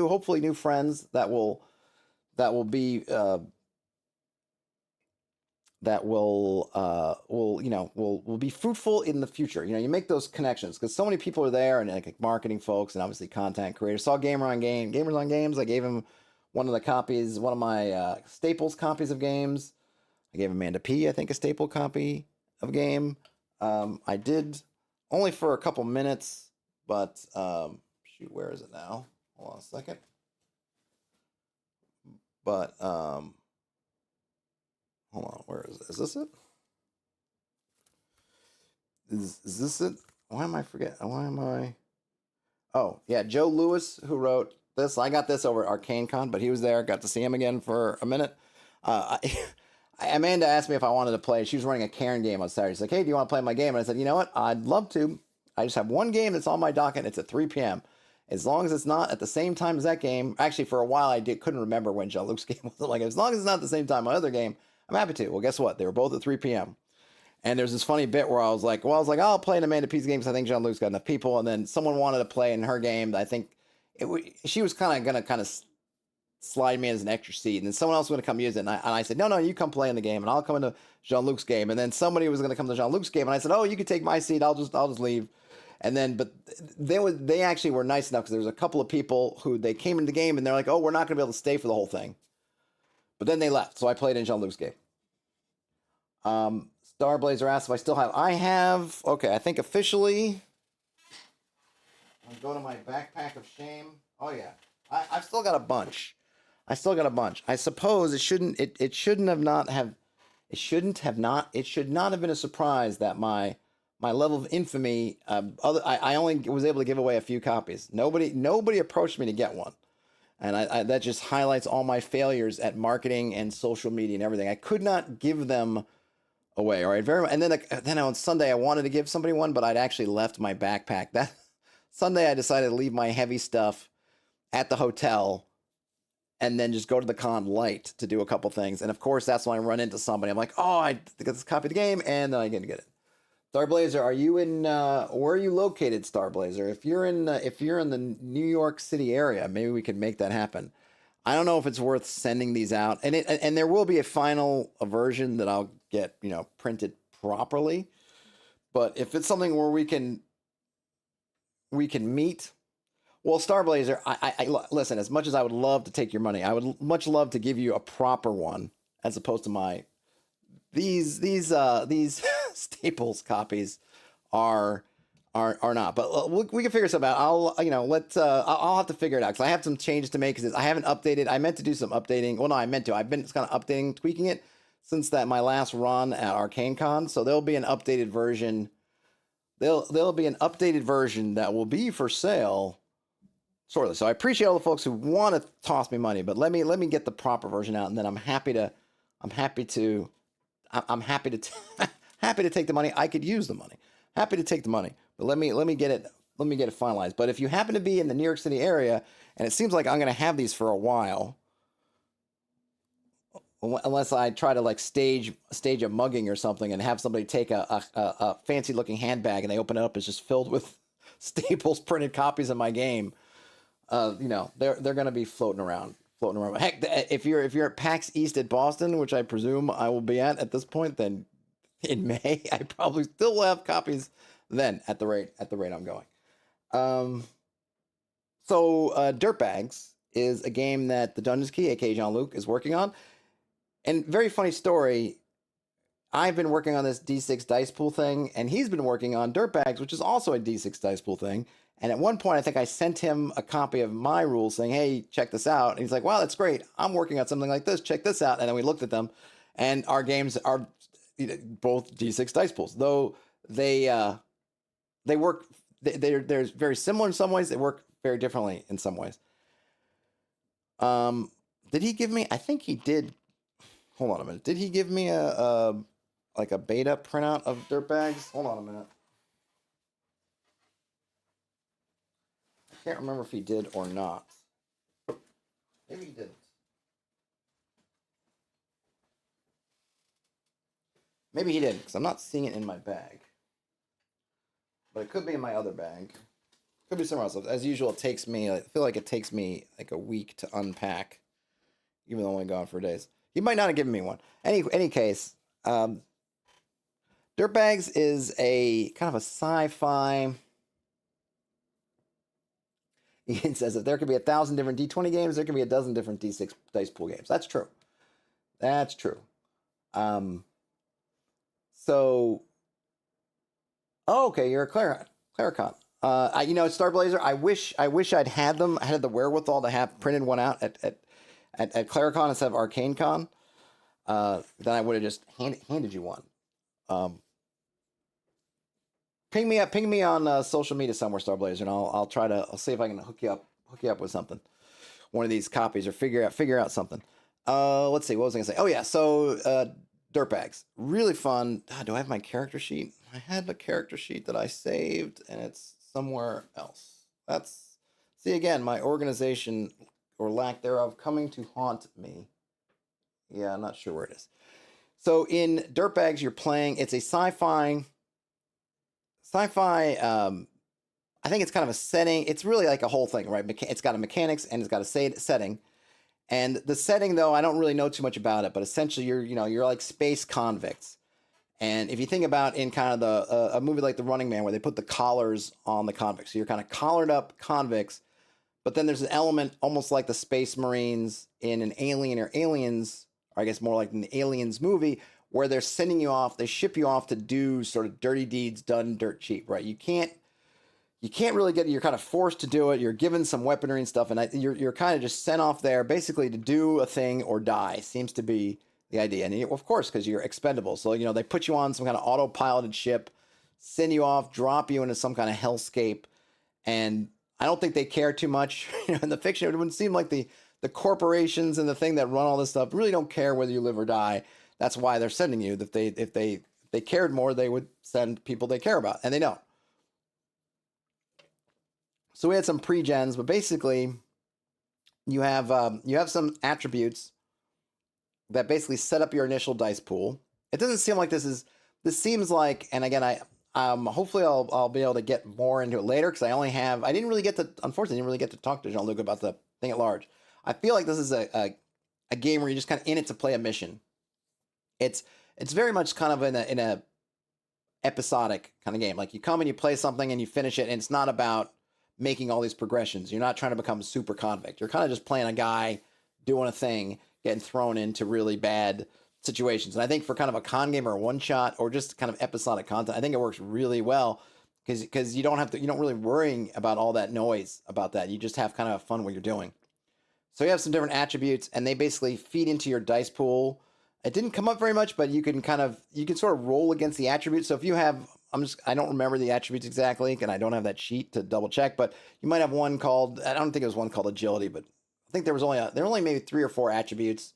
hopefully new friends that will be will be fruitful in the future. You make those connections because so many people are there, and like marketing folks and obviously content creators. Saw Gamers on Games. I gave him one of my Staples copies of games. I gave Amanda P, I think, a staple copy of game. I did only for a couple minutes, but shoot, where is it now? Hold on a second. But hold on, where is it? Is this it? Is this it? Why am I forgetting? Oh, yeah, Joe Lewis, who wrote this. I got this over at ArcaneCon, but he was there. Got to see him again for a minute. Amanda asked me if I wanted to play. She was running a Karen game on Saturday. She's like, hey, do you want to play my game? And I said, you know what? I'd love to. I just have one game that's on my docket. It's at 3 p.m. As long as it's not at the same time as that game. Actually, for a while, I couldn't remember when Jean-Luc's game was. Like, as long as it's not at the same time my other game, I'm happy to. Well, guess what? They were both at 3 p.m. And there's this funny bit where I was like, I'll play an Amanda P's game because I think Jean-Luc's got enough people. And then someone wanted to play in her game. I think she was going to slide me as an extra seat, and then someone else was going to come use it, and I said, no, you come play in the game, and I'll come into Jean-Luc's game, and then somebody was going to come to Jean-Luc's game, and I said, oh, you could take my seat, I'll just leave, and then, but they actually were nice enough, because there was a couple of people who, they came into the game, and they're like, oh, we're not going to be able to stay for the whole thing, but then they left, so I played in Jean-Luc's game. Starblazer asked if I still have, okay, I think officially, I'll go to my backpack of shame, oh yeah, I've still got a bunch. I suppose it should not have been a surprise that my level of infamy. I only was able to give away a few copies. Nobody approached me to get one, and I that just highlights all my failures at marketing and social media and everything. I could not give them away. All right, and then on Sunday I wanted to give somebody one, but I'd actually left my backpack. That Sunday I decided to leave my heavy stuff at the hotel. And then just go to the con light to do a couple things. And of course, that's when I run into somebody. I'm like, oh, I got this copy of the game, and then I get to get it. Starblazer, are you in, where are you located, Starblazer? If you're in the New York City area, maybe we could make that happen. I don't know if it's worth sending these out. And there will be a final version that I'll get, printed properly. But if it's something where we can meet. Well, Starblazer, I listen, as much as I would love to take your money, I would much love to give you a proper one as opposed to these Staples copies are not. But we can figure something out. I'll have to figure it out because I have some changes to make because I haven't updated. I meant to do some updating. Well, no, I've been kind of updating, tweaking it since my last run at ArcaneCon. So there'll be an updated version. There'll be an updated version that will be for sale. Sort of. So I appreciate all the folks who want to toss me money, but let me get the proper version out, and then I'm happy to take the money. I could use the money. Happy to take the money, but let me get it finalized. But if you happen to be in the New York City area, and it seems like I'm going to have these for a while, unless I try to stage a mugging or something, and have somebody take a fancy looking handbag and they open it up, it's just filled with Staples printed copies of my game. They're going to be floating around. Heck, if you're at PAX East at Boston, which I presume I will be at this point, then in May, I probably still will have copies then at the rate I'm going. So Dirtbags is a game that the Dungeons Key, aka Jean-Luc, is working on. And very funny story. I've been working on this D6 dice pool thing, and he's been working on Dirtbags, which is also a D6 dice pool thing. And at one point, I think I sent him a copy of my rules saying, hey, check this out. And he's like, wow, that's great. I'm working on something like this. Check this out. And then we looked at them, and our games are both D6 dice pools. Though they work, they're very similar in some ways. They work very differently in some ways. Did he give me, I think he did, hold on a minute. Did he give me like a beta printout of Dirtbags? Hold on a minute. I can't remember if he did or not. Maybe he didn't. Maybe he didn't, because I'm not seeing it in my bag. But it could be in my other bag. Could be somewhere else. As usual, it takes me, I feel like it takes me like a week to unpack, even though I'm only gone for days. He might not have given me one. Any case, Dirtbags is a kind of a sci-fi. It says if there could be 1,000 different D20 games, there can be a dozen different D6 dice pool games. That's true. That's true. So, oh, okay, you're a Claricon. You know, Starblazer. I wish I'd had them. I had the wherewithal to have printed one out at Claricon instead of ArcaneCon. Then I would have just handed you one. Ping me on social media somewhere, Starblazer, and I'll see if I can hook you up with something, one of these copies, or figure out something. Let's see, what was I gonna say? Oh yeah, so Dirtbags, really fun. Do I have my character sheet? I had a character sheet that I saved, and it's somewhere else. See again, my organization or lack thereof coming to haunt me. Yeah, I'm not sure where it is. So in Dirtbags, you're playing. It's a sci-fi. I think it's kind of a setting. It's really like a whole thing, right? It's got a mechanics and it's got a setting. And the setting, though, I don't really know too much about it, but essentially you're like space convicts. And if you think about in kind of a movie like The Running Man, where they put the collars on the convicts, so you're kind of collared up convicts, but then there's an element almost like the Space Marines in an Alien or Aliens, or I guess more like in the Aliens movie, where they're sending you off, they ship you off to do sort of dirty deeds done dirt cheap, right? You can't really get it. You're kind of forced to do it. You're given some weaponry and stuff, and you're kind of just sent off there basically to do a thing or die, seems to be the idea. And of course, because you're expendable. So, they put you on some kind of autopiloted ship, send you off, drop you into some kind of hellscape. And I don't think they care too much. In the fiction, it wouldn't seem like the corporations and the thing that run all this stuff really don't care whether you live or die. That's why they're sending you. If they cared more, they would send people they care about, and they don't. So we had some pre-gens, but basically, you have some attributes that basically set up your initial dice pool. It doesn't seem like this seems like, and again, hopefully I'll be able to get more into it later, because unfortunately, I didn't really get to talk to Jean-Luc about the thing at large. I feel like this is a game where you're just kind of in it to play a mission. It's very much kind of in a episodic kind of game. Like you come and you play something and you finish it, and it's not about making all these progressions. You're not trying to become a super convict. You're kind of just playing a guy doing a thing, getting thrown into really bad situations. And I think for kind of a con game or a one shot or just kind of episodic content, I think it works really well because you don't really worrying about all that noise about that. You just have kind of fun what you're doing. So you have some different attributes, and they basically feed into your dice pool. It didn't come up very much, but you can sort of roll against the attributes. So if you have, I don't remember the attributes exactly, and I don't have that sheet to double check, but you might have one called, I don't think it was one called agility, but I think there were only maybe 3 or 4 attributes.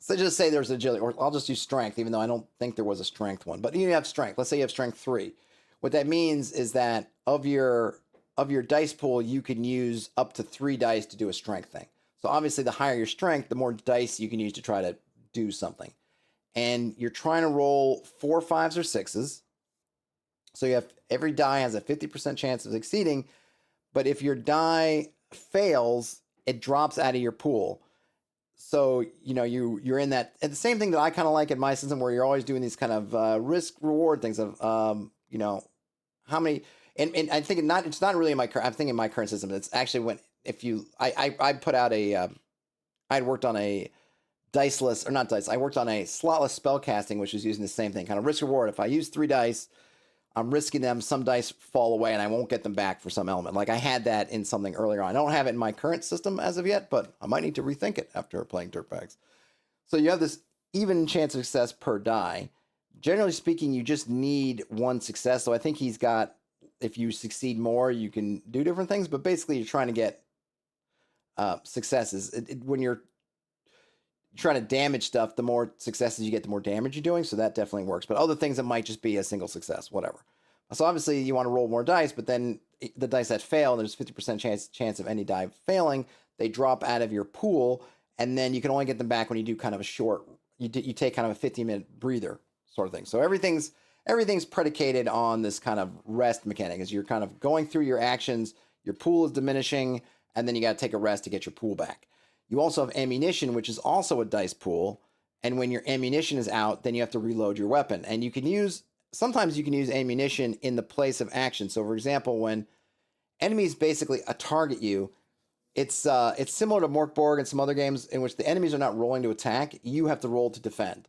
So just say there's agility, or I'll just use strength, even though I don't think there was a strength one. But you have strength. Let's say you have strength 3. What that means is that of your dice pool, you can use up to 3 dice to do a strength thing. So obviously, the higher your strength, the more dice you can use to try to do something. And you're trying to roll 4 5s or 6s. So you have every die has a 50% chance of succeeding. But if your die fails, it drops out of your pool. So, you're in that. And the same thing that I kind of like in my system, where you're always doing these kind of risk reward things of, how many. And I think it's not really in my current. I'm thinking my current system. It's actually if you, I put out a, I had worked on a diceless, or not dice, I worked on a slotless spellcasting, which is using the same thing, kind of risk reward. If I use 3 dice, I'm risking them, some dice fall away, and I won't get them back for some element. Like I had that in something earlier on. I don't have it in my current system as of yet, but I might need to rethink it after playing Dirtbags. So you have this even chance of success per die. Generally speaking, you just need 1 success. So I think he's got, if you succeed more, you can do different things, but basically you're trying to get successes. When you're trying to damage stuff, the more successes you get, the more damage you're doing. So that definitely works. But other things, it might just be a single success, whatever. So obviously you want to roll more dice, but then the dice that fail, there's 50% chance of any die failing. They drop out of your pool, and then you can only get them back when you do kind of a short, you take kind of a 15-minute breather sort of thing. So everything's predicated on this kind of rest mechanic, as you're kind of going through your actions, your pool is diminishing, and then you got to take a rest to get your pool back. You also have ammunition, which is also a dice pool. And when your ammunition is out, then you have to reload your weapon. And sometimes you can use ammunition in the place of action. So for example, when enemies basically target you, it's similar to Morkborg and some other games in which the enemies are not rolling to attack. You have to roll to defend.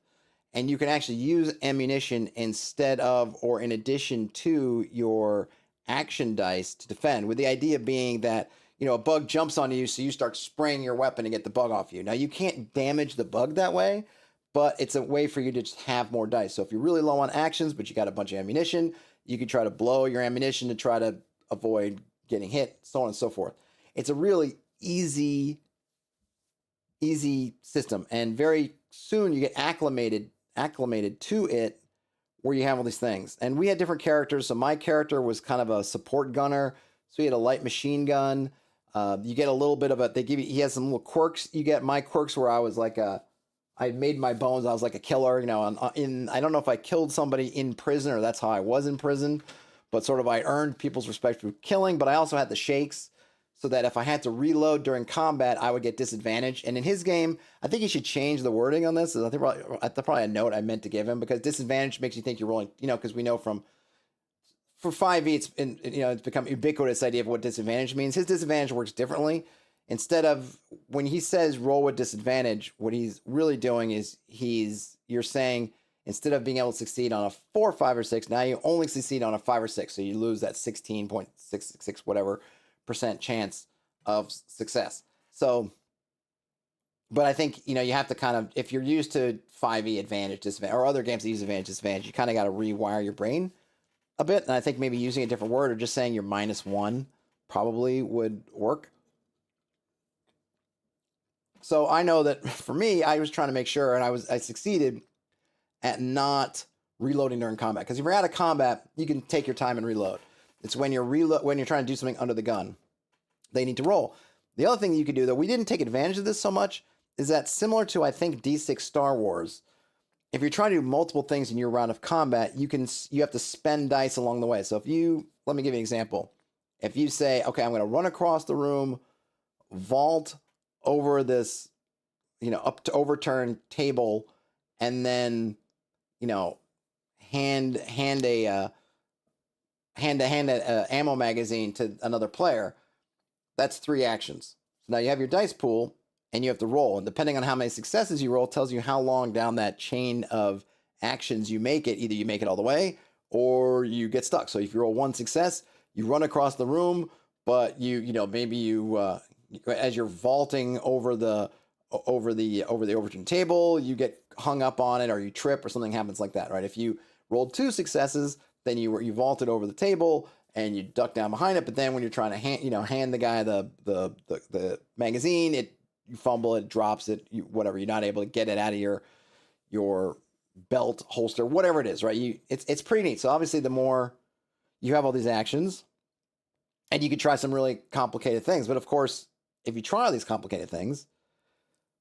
And you can actually use ammunition instead of, or in addition to, your action dice to defend, with the idea being that, a bug jumps on you, so you start spraying your weapon to get the bug off you. Now, you can't damage the bug that way, but it's a way for you to just have more dice. So if you're really low on actions, but you got a bunch of ammunition, you can try to blow your ammunition to try to avoid getting hit, so on and so forth. It's a really easy system, and very soon you get acclimated to it, where you have all these things. And we had different characters. So my character was kind of a support gunner, so he had a light machine gun. You get a little bit of he has some little quirks. You get my quirks where I was like I made my bones. I was like a killer, I don't know if I killed somebody in prison or that's how I was in prison, but sort of I earned people's respect for killing. But I also had the shakes, so that if I had to reload during combat, I would get disadvantaged. And in his game, I think he should change the wording on this. I think probably a note I meant to give him, because disadvantage makes you think you're rolling, because we know for 5e, it's become ubiquitous idea of what disadvantage means. His disadvantage works differently. Instead of, when he says roll with disadvantage, what he's really doing is you're saying, instead of being able to succeed on a 4, 5, or 6, now you only succeed on a 5 or 6. So you lose that 16.666 whatever % chance of success. So, but I think, you have to kind of, if you're used to 5e advantage, disadvantage, or other games that use advantage, disadvantage, you kind of got to rewire your brain a bit. And I think maybe using a different word, or just saying you're -1 probably would work. So I know that for me, I was trying to make sure, and I succeeded at not reloading during combat. Because if you're out of combat, you can take your time and reload. It's when you're trying to do something under the gun, they need to roll. The other thing you could do, though, we didn't take advantage of this so much, is that similar to, I think, D6 Star Wars, if you're trying to do multiple things in your round of combat, you have to spend dice along the way. So let me give you an example. If you say, okay, I'm going to run across the room, vault over this, up to overturn table, and then, hand a ammo magazine to another player, that's 3 actions. So now you have your dice pool, and you have to roll. And depending on how many successes you roll, tells you how long down that chain of actions you make it. Either you make it all the way, or you get stuck. So if you roll 1 success, you run across the room, but maybe you as you're vaulting over the overturned table, you get hung up on it, or you trip, or something happens like that, right? If you rolled 2 successes, then you vaulted over the table and you duck down behind it. But then when you're trying to hand the guy the magazine, you fumble it, drops it, whatever. You're not able to get it out of your belt holster, whatever it is, right? It's pretty neat. So obviously, the more you have all these actions, and you could try some really complicated things. But of course, if you try all these complicated things,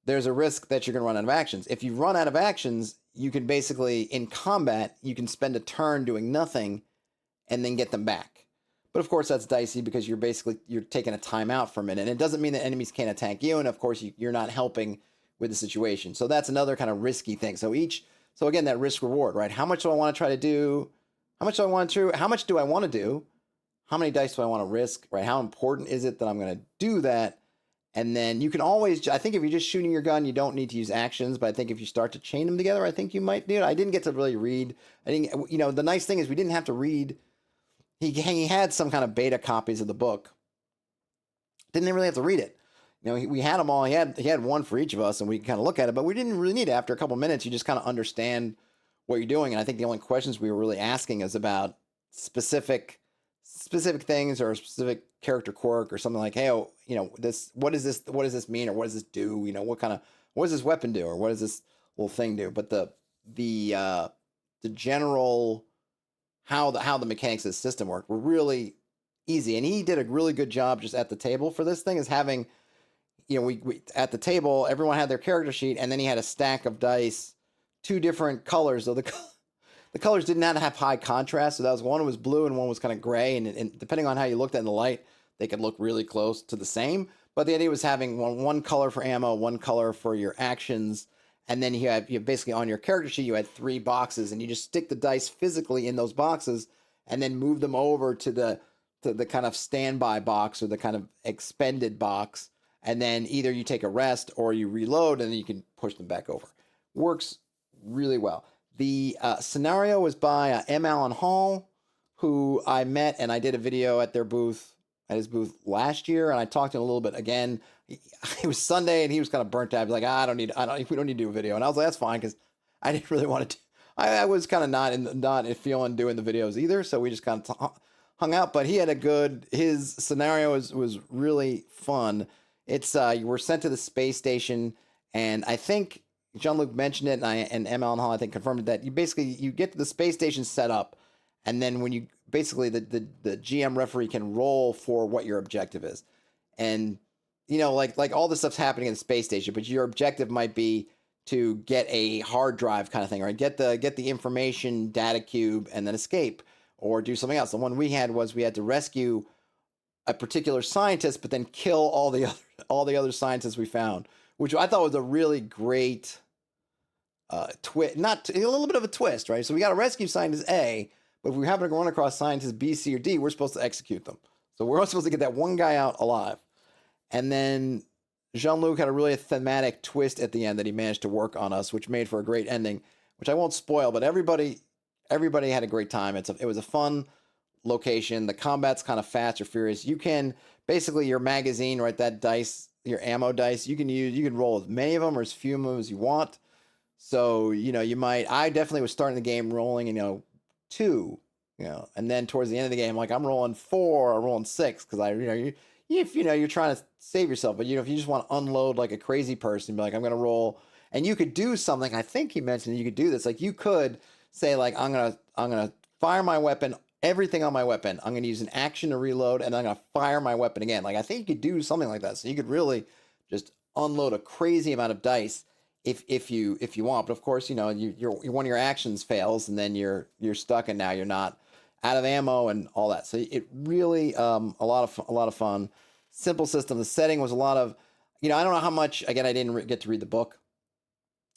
there's a risk that you're going to run out of actions. If you run out of actions, you can basically, in combat, you can spend a turn doing nothing and then get them back. But of course, that's dicey, because you're taking a timeout for a minute. And it doesn't mean that enemies can't attack you. And of course, you're not helping with the situation. So that's another kind of risky thing. So again, that risk reward, right? How much do I want to try to do? How much do I want to do? how many dice do I want to risk, right? How important is it that I'm going to do that? And then you can always, I think if you're just shooting your gun, you don't need to use actions. But I think if you start to chain them together, I think you might do it. I didn't get to really read. I didn't, the nice thing is we didn't have to read. He had some kind of beta copies of the book. Didn't really have to read it. We had them all. He had one for each of us, and we kind of look at it, but we didn't really need it. After a couple minutes, you just kind of understand what you're doing. And I think the only questions we were really asking is about specific things or a specific character quirk or something like, hey, what does this mean, or what does this do? What does this weapon do, or what does this little thing do? But the general how the mechanics of the system work were really easy, and he did a really good job just at the table for this thing. Is having, we at the table, everyone had their character sheet, and then he had a stack of dice, 2 different colors. So the colors did not have high contrast. So that was, one was blue and one was kind of gray, and depending on how you looked at it in the light, they could look really close to the same. But the idea was having one color for ammo, one color for your actions, and then you have basically on your character sheet you had 3 boxes, and you just stick the dice physically in those boxes, and then move them over to the kind of standby box or the kind of expended box, and then either you take a rest or you reload, and then you can push them back over. Works really well. The scenario was by M. Allen Hall, who I met, and I did a video at his booth last year, and I talked to him a little bit again. It was Sunday, and he was kind of burnt out. He was like, we don't need to do a video. And I was like, that's fine, because I didn't really want to. I was kind of not feeling doing the videos either, so we just kind of hung out. But he had his scenario was really fun. It's you were sent to the space station, and I think Jean-Luc mentioned it, and M. Allen Hall, I think, confirmed it, that you get to the space station set up, and then when you basically the GM referee can roll for what your objective is, and like all this stuff's happening in the space station, but your objective might be to get a hard drive kind of thing, right? Get the information data cube and then escape, or do something else. The one we had was we had to rescue a particular scientist, but then kill all the other scientists we found, which I thought was a really great twist. Not a little bit of a twist, right? So we got to rescue scientist A, but if we happen to run across scientists B, C, or D, we're supposed to execute them. So we're supposed to get that one guy out alive. And then Jean-Luc had a really thematic twist at the end that he managed to work on us, which made for a great ending, which I won't spoil, but everybody had a great time. It was a fun location. The combat's kind of fast or furious. You can basically, your magazine, right, that dice, your ammo dice, you can roll as many of them or as few of them as you want. So, I definitely was starting the game rolling, 2, and then towards the end of the game, like I'm rolling 4 or rolling 6, because if you're trying to save yourself, but if you just want to unload like a crazy person, be like, I'm going to roll, and you could do something. I think he mentioned you could do this. Like you could say like, I'm going to fire my weapon, everything on my weapon. I'm going to use an action to reload, and I'm going to fire my weapon again. Like I think you could do something like that. So you could really just unload a crazy amount of dice if you want. But of course, one of your actions fails, and then you're stuck, and now you're not out of ammo and all that. So it really a lot of fun. Simple system. The setting was a lot of, I don't know how much. Again, I didn't get to read the book,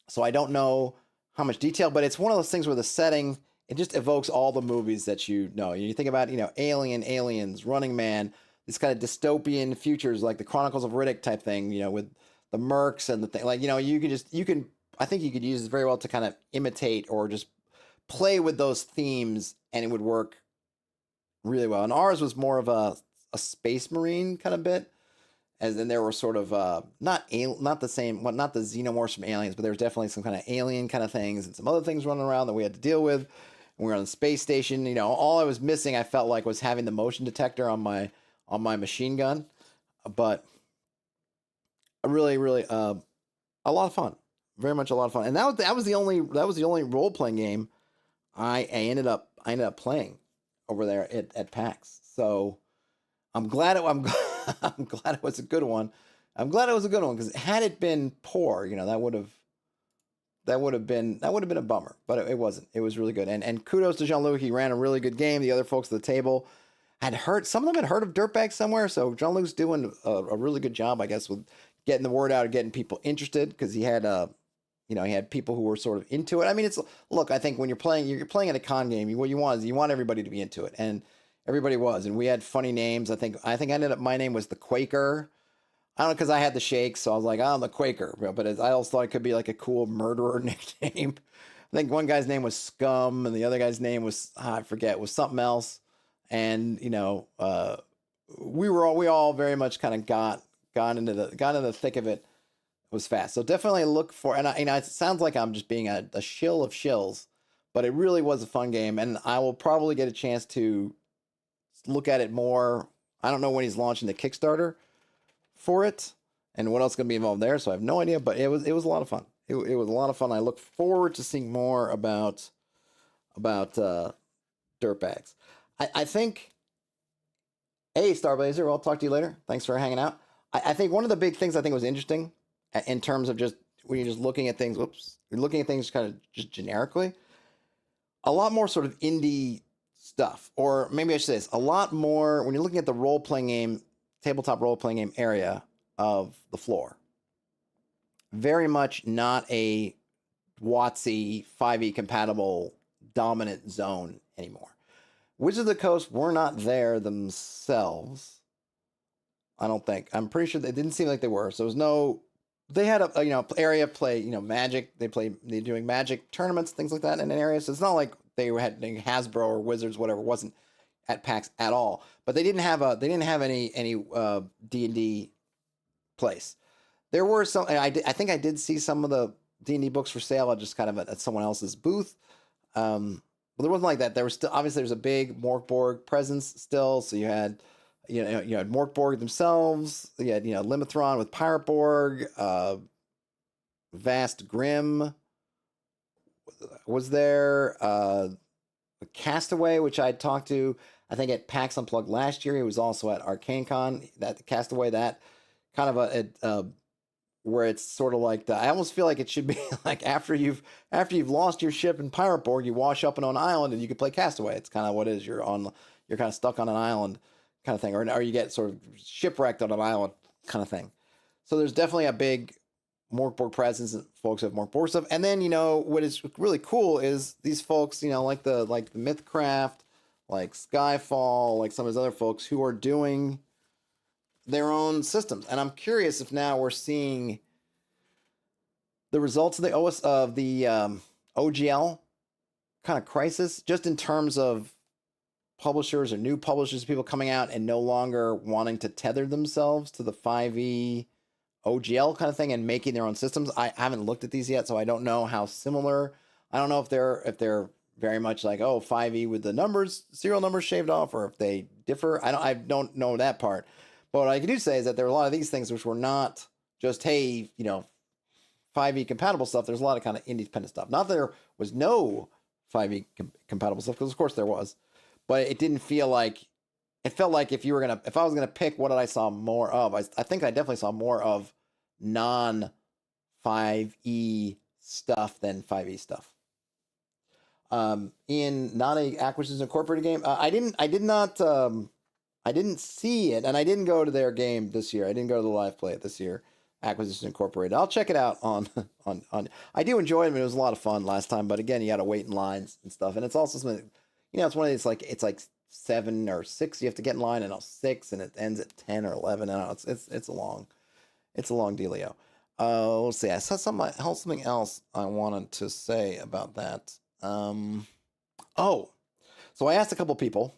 so I don't know how much detail. But it's one of those things where the setting, it just evokes all the movies that you know. You think about Alien, Aliens, Running Man, this kind of dystopian futures like the Chronicles of Riddick type thing. With the mercs and the thing. Like you can. I think you could use it very well to kind of imitate or just play with those themes, and it would work really well. And ours was more of a space marine kind of bit, as then there were sort of not the same, well, not the xenomorphs from Aliens, but there was definitely some kind of alien kind of things and some other things running around that we had to deal with. And we were on the space station. All I was missing, I felt like, was having the motion detector on my machine gun. But really, really a lot of fun. Very much a lot of fun. And that was the only role playing game I ended up playing over there at PAX. So I'm glad it was a good one. I'm glad it was a good one, because had it been poor, that would have been a bummer. But it wasn't. It was really good. And kudos to Jean-Luc. He ran a really good game. The other folks at the table some of them had heard of Dirtbag somewhere. So Jean-Luc's doing a really good job, I guess, with getting the word out and getting people interested, because he had he had people who were sort of into it. I mean, I think when you're playing at a con game, what you want is you want everybody to be into it. And Everybody was, and we had funny names. I think I ended up my name was the Quaker. I don't know because I had the shakes, so I was like, oh, I'm the Quaker. But I also thought it could be like a cool murderer nickname. I think one guy's name was Scum, and the other guy's name was I forget was something else. And we all very much kind of got into the thick of it. It was fast, so definitely look for. And it sounds like I'm just being a shill of shills, but it really was a fun game, and I will probably get a chance to look at it more. I don't know when he's launching the Kickstarter for it and what else is going to be involved there, so I have no idea, but it was a lot of fun. It was a lot of fun. I look forward to seeing more about dirtbags. I think, hey, Starblazer, I'll talk to you later. Thanks for hanging out. I think one of the big things I think was interesting in terms of just when you're just looking at things, you're looking at things kind of just generically, a lot more sort of indie stuff, or maybe I should say this, a lot more when you're looking at the role-playing game, tabletop role-playing game area of the floor. Very much not a WotC 5e compatible dominant zone anymore. Wizards of the Coast were not there themselves. I don't think. I'm pretty sure they didn't seem like they were. So there was no. They had a area of play. Magic. They're doing Magic tournaments, things like that in an area. So it's not like they had Hasbro or Wizards, whatever. Wasn't at PAX at all. But they didn't have any D&D place. There were some. I think I did see some of the D&D books for sale. Just kind of at someone else's booth. But there wasn't like that. There was still obviously there's a big Morkborg presence still. So you had you had Morkborg themselves. You had Limithron with Pirateborg. Vast Grim was there. Castaway, which I talked to, I think at PAX Unplugged last year. He was also at ArcaneCon. That Castaway, that kind of a where it's sort of like I almost feel like it should be like after you've lost your ship in Pirateborg, you wash up on an island and you can play Castaway. It's kind of what it is. You're kind of stuck on an island kind of thing, or you get sort of shipwrecked on an island kind of thing. So there's definitely a big Morkborg presence, and folks have Morkborg stuff. And then what is really cool is these folks, like the Mythcraft, like Skyfall, like some of these other folks who are doing their own systems. And I'm curious if now we're seeing the results of the OGL kind of crisis, just in terms of publishers or new publishers, people coming out and no longer wanting to tether themselves to the 5e OGL kind of thing and making their own systems. I haven't looked at these yet, so I don't know how similar. I don't know if they're very much like 5e with the serial numbers shaved off, or if they differ. I don't know that part. But what I can do say is that there are a lot of these things which were not just 5e compatible stuff. There's a lot of kind of independent stuff. Not that there was no 5e compatible stuff, because of course there was, but it didn't feel like. It felt like if I was gonna pick what did I saw more of, I think I definitely saw more of non 5e stuff than 5e stuff. In not a Acquisitions Incorporated game, I didn't see it, and I didn't go to their game this year. I didn't go to the live play this year. Acquisitions Incorporated. I'll check it out on. I do enjoy it. It was a lot of fun last time, but again, you got to wait in lines and stuff, and it's also something. It's one of these it's like 7 or 6 you have to get in line, and 6, and it ends at 10 or 11. I don't know. It's a long dealio. Let's see. I saw something else I wanted to say about that. So I asked a couple people.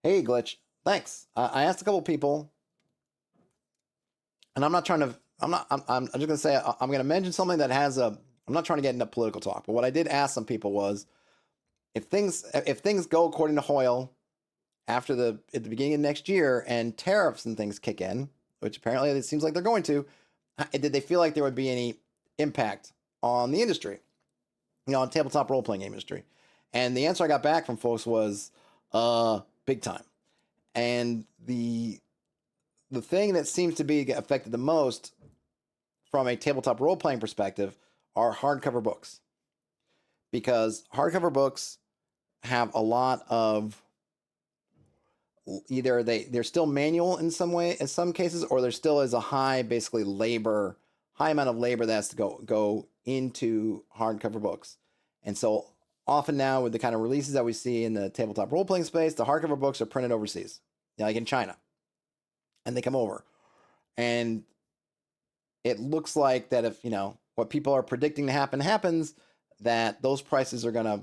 Hey, Glitch. Thanks. I asked a couple people, and I'm not trying to. I'm just gonna say I'm gonna mention something that has a. I'm not trying to get into political talk, but what I did ask some people was, if things go according to Hoyle at the beginning of next year and tariffs and things kick in, which apparently it seems like they're going to, did they feel like there would be any impact on the industry, on tabletop role playing game industry? And the answer I got back from folks was, big time. And the thing that seems to be affected the most from a tabletop role playing perspective are hardcover books, because hardcover books have a lot of either they're still manual in some cases, or there still is a high amount of labor that has to go into hardcover books. And so often now with the kind of releases that we see in the tabletop role-playing space, the hardcover books are printed overseas, like in China, and they come over. And it looks like that if, what people are predicting to happen happens, that those prices are going to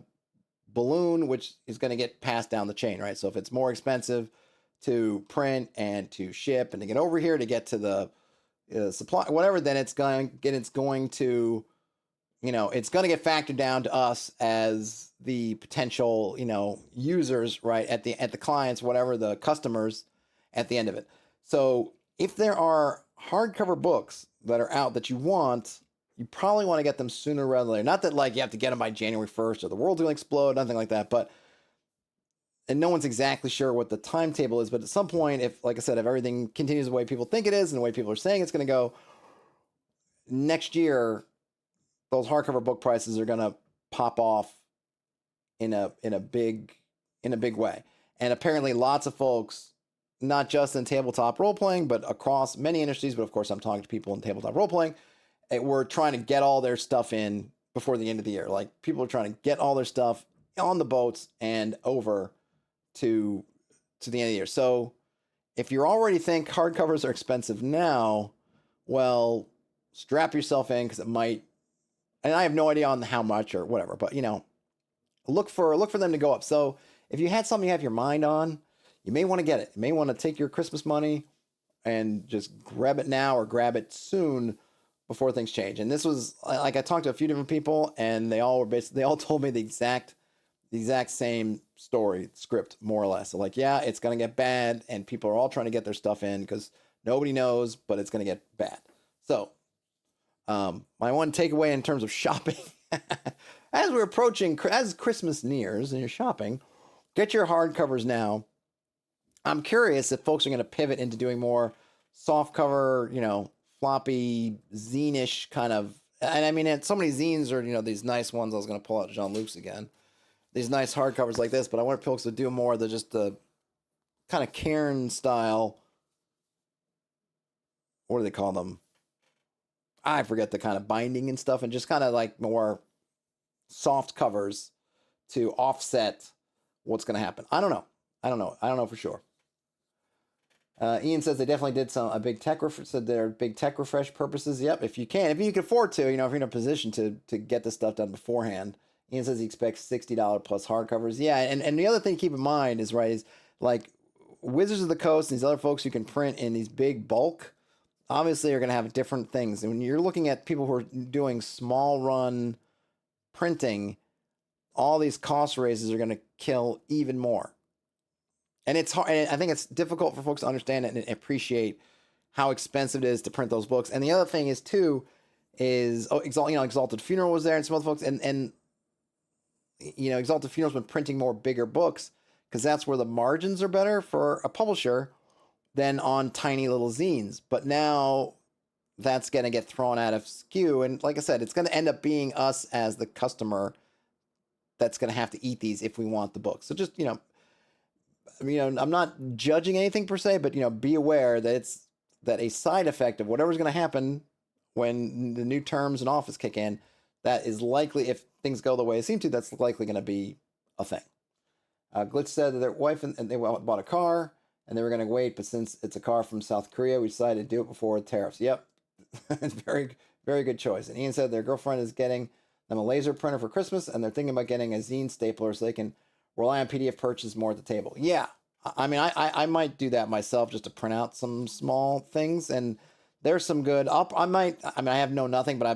balloon, which is going to get passed down the chain, right? So if it's more expensive to print and to ship and to get over here to get to the supply, whatever, then it's going to, it's going to get factored down to us as the potential, users, right? At the clients, whatever, the customers at the end of it. So if there are hardcover books that are out that you want, you probably want to get them sooner rather than later. Not that like you have to get them by January 1st or the world's going to explode, nothing like that. And no one's exactly sure what the timetable is. But at some point, if, like I said, if everything continues the way people think it is and the way people are saying it's going to go, next year, those hardcover book prices are going to pop off in a big way. And apparently lots of folks, not just in tabletop role-playing, but across many industries, but of course I'm talking to people in tabletop role-playing, we're trying to get all their stuff in before the end of the year. Like, people are trying to get all their stuff on the boats and over to the end of the year. So if you already think hardcovers are expensive now, well, strap yourself in, because it might, and I have no idea on how much or whatever, but look for them to go up. So if you had something you have your mind on, you may want to get it. You may want to take your Christmas money and just grab it now or grab it soon before things change. And this was, like, I talked to a few different people, and they all told me the exact same script, more or less. So like, yeah, it's going to get bad, and people are all trying to get their stuff in because nobody knows, but it's going to get bad. So my one takeaway in terms of shopping, as Christmas nears and you're shopping, get your hardcovers now. I'm curious if folks are going to pivot into doing more soft cover, floppy zine-ish kind of, and I mean, so many zines are, these nice ones. I was going to pull out Jean-Luc's again. These nice hardcovers like this, but I wonder if folks would do more of the kind of Cairn style. What do they call them? I forget the kind of binding and stuff, and just kind of like more soft covers to offset what's going to happen. I don't know for sure. Ian says they definitely did a big tech refresh purposes. Yep, if you can afford to, if you're in a position to get this stuff done beforehand. Ian says he expects $60 plus hardcovers. Yeah, and the other thing to keep in mind is like Wizards of the Coast and these other folks who can print in these big bulk, obviously are going to have different things. And when you're looking at people who are doing small run printing, all these cost raises are going to kill even more. And it's hard. And I think it's difficult for folks to understand and appreciate how expensive it is to print those books. And the other thing is too, Exalted Funeral was there and some other folks, and Exalted Funeral's been printing more bigger books because that's where the margins are better for a publisher than on tiny little zines. But now that's going to get thrown out of skew. And like I said, it's going to end up being us as the customer that's going to have to eat these if we want the book. So just, I'm not judging anything per se, but, be aware that that a side effect of whatever's going to happen when the new terms in office kick in, that is likely, if things go the way it seem to, that's likely going to be a thing. Glitch said that their wife and they bought a car and they were going to wait, but since it's a car from South Korea, we decided to do it before tariffs. Yep. It's very, very good choice. And Ian said their girlfriend is getting them a laser printer for Christmas, and they're thinking about getting a zine stapler so they can rely on PDF purchase more at the table. Yeah. I mean, I might do that myself just to print out some small things, and there's some good. I have nothing, but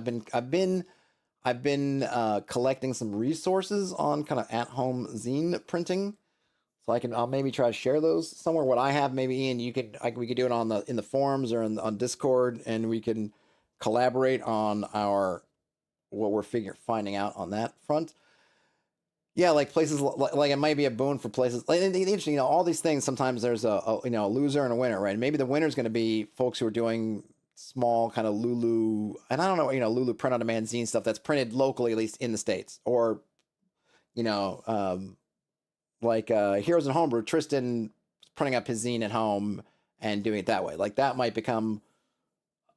I've been collecting some resources on kind of at-home zine printing, so I'll maybe try to share those somewhere. What I have, maybe Ian, we could do it in the forums or on Discord, and we can collaborate on what we're finding out on that front. Yeah, like places like it might be a boon for places. Like, interesting, all these things. Sometimes there's a loser and a winner, right? And maybe the winner is going to be folks who are doing small kind of Lulu, and I don't know, Lulu print on demand zine stuff that's printed locally, at least in the States, or like Heroes and Homebrew, Tristan printing up his zine at home and doing it that way. Like that might become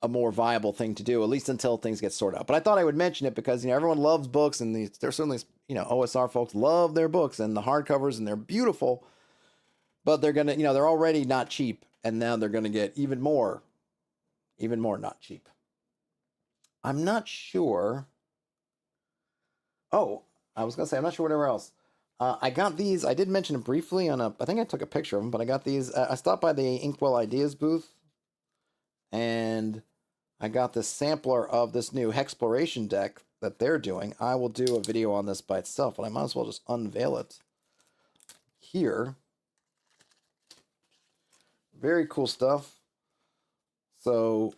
a more viable thing to do, at least until things get sorted out. But I thought I would mention it because, everyone loves books, and there's certainly, OSR folks love their books and the hardcovers, and they're beautiful, but they're going to, they're already not cheap, and now they're going to get even more not cheap. I'm not sure. Oh, I was going to say, I'm not sure whatever else. I got these. I did mention it briefly I think I took a picture of them, but I got these. I stopped by the Inkwell Ideas booth, and I got this sampler of this new Hexploration deck that they're doing. I will do a video on this by itself, but I might as well just unveil it here. Very cool stuff. So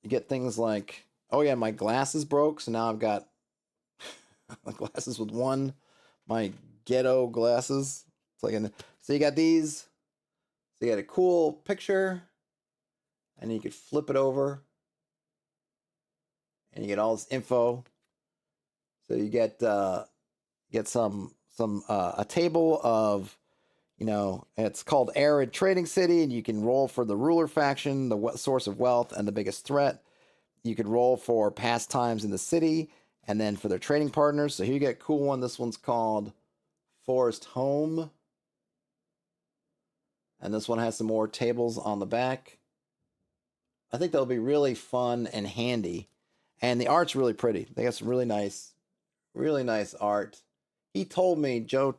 you get things like, oh yeah, my glasses broke, so now I've got my glasses with my ghetto glasses. It's like so you got these. So you got a cool picture, and you could flip it over, and you get all this info. So you get some a table of, it's called Arid Trading City, and you can roll for the ruler faction, the source of wealth, and the biggest threat. You could roll for pastimes in the city, and then for their trading partners. So here you get a cool one. This one's called Forest Home. And this one has some more tables on the back. I think they'll be really fun and handy. And the art's really pretty. They got some really nice art. He told me, Joe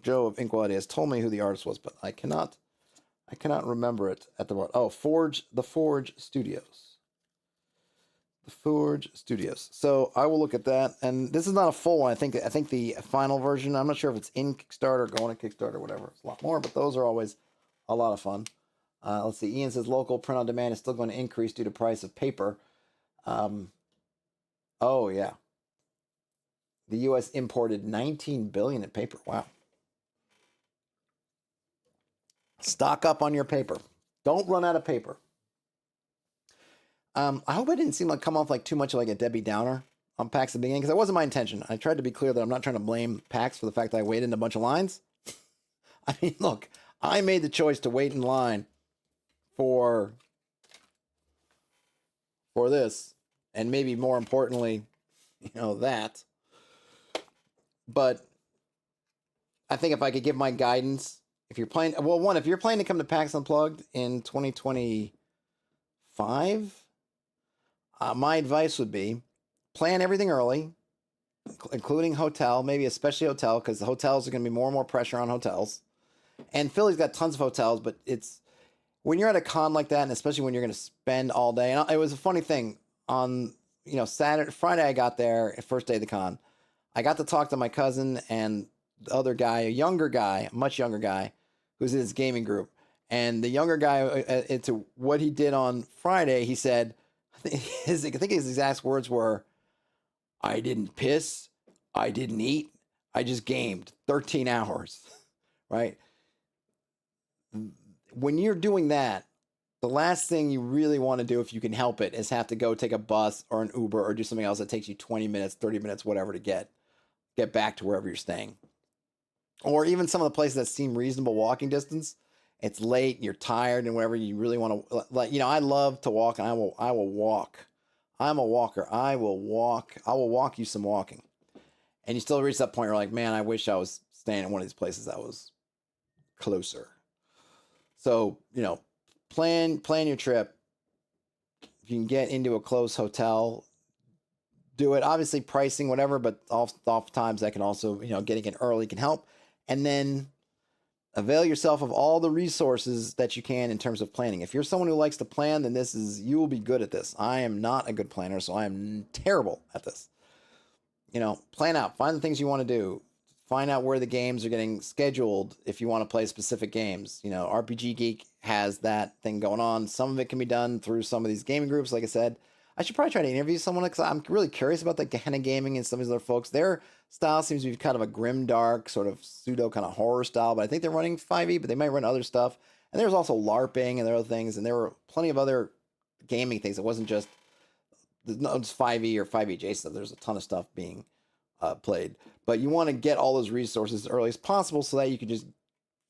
of Inkwell Ideas told me who the artist was, but I cannot remember it at the moment. Oh, the Forge Studios. The Forge Studios. So I will look at that. And this is not a full one. I think the final version, I'm not sure if it's in Kickstarter, going to Kickstarter, whatever. It's a lot more, but those are always a lot of fun. Let's see. Ian says local print on demand is still going to increase due to price of paper. Oh yeah. The U.S. imported $19 billion in paper. Wow. Stock up on your paper. Don't run out of paper. I hope I didn't seem like come off like too much like a Debbie Downer on PAX at the beginning, because that wasn't my intention. I tried to be clear that I'm not trying to blame PAX for the fact that I waited in a bunch of lines. I mean, look, I made the choice to wait in line for this, and maybe more importantly, that. But I think if I could give my guidance, if you're planning to come to PAX Unplugged in 2025, my advice would be plan everything early, including hotel, maybe especially hotel, because the hotels are going to be more and more pressure on hotels. And Philly's got tons of hotels, but it's when you're at a con like that, and especially when you're going to spend all day. And it was a funny thing on Friday I got there, first day of the con. I got to talk to my cousin and the other guy, a much younger guy, who's in his gaming group. And the younger guy, into what he did on Friday, he said, I think his exact words were, "I didn't piss, I didn't eat, I just gamed 13 hours." Right? When you're doing that, the last thing you really want to do, if you can help it, is have to go take a bus or an Uber or do something else that takes you 20 minutes, 30 minutes, whatever, to get back to wherever you're staying. Or even some of the places that seem reasonable walking distance. It's late, you're tired, and whatever, you really want to, I love to walk, and I will walk. I'm a walker. I will walk you some walking. And you still reach that point where you're like, man, I wish I was staying in one of these places that was closer. So, plan your trip. If you can get into a close hotel, do it. Obviously, pricing, whatever, but oftentimes that can also, getting in early can help. And then avail yourself of all the resources that you can in terms of planning. If you're someone who likes to plan, then you will be good at this. I am not a good planner, so I am terrible at this. Plan out. Find the things you want to do. Find out where the games are getting scheduled if you want to play specific games. RPG Geek has that thing going on. Some of it can be done through some of these gaming groups, like I said. I should probably try to interview someone, because I'm really curious about the kind of gaming and some of these other folks. Their style seems to be kind of a grim, dark, sort of pseudo kind of horror style, but I think they're running 5e, but they might run other stuff. And there's also LARPing and there are other things, and there were plenty of other gaming things. It wasn't just 5e or 5e adjacent. There's a ton of stuff being played. But you want to get all those resources as early as possible so that you can just,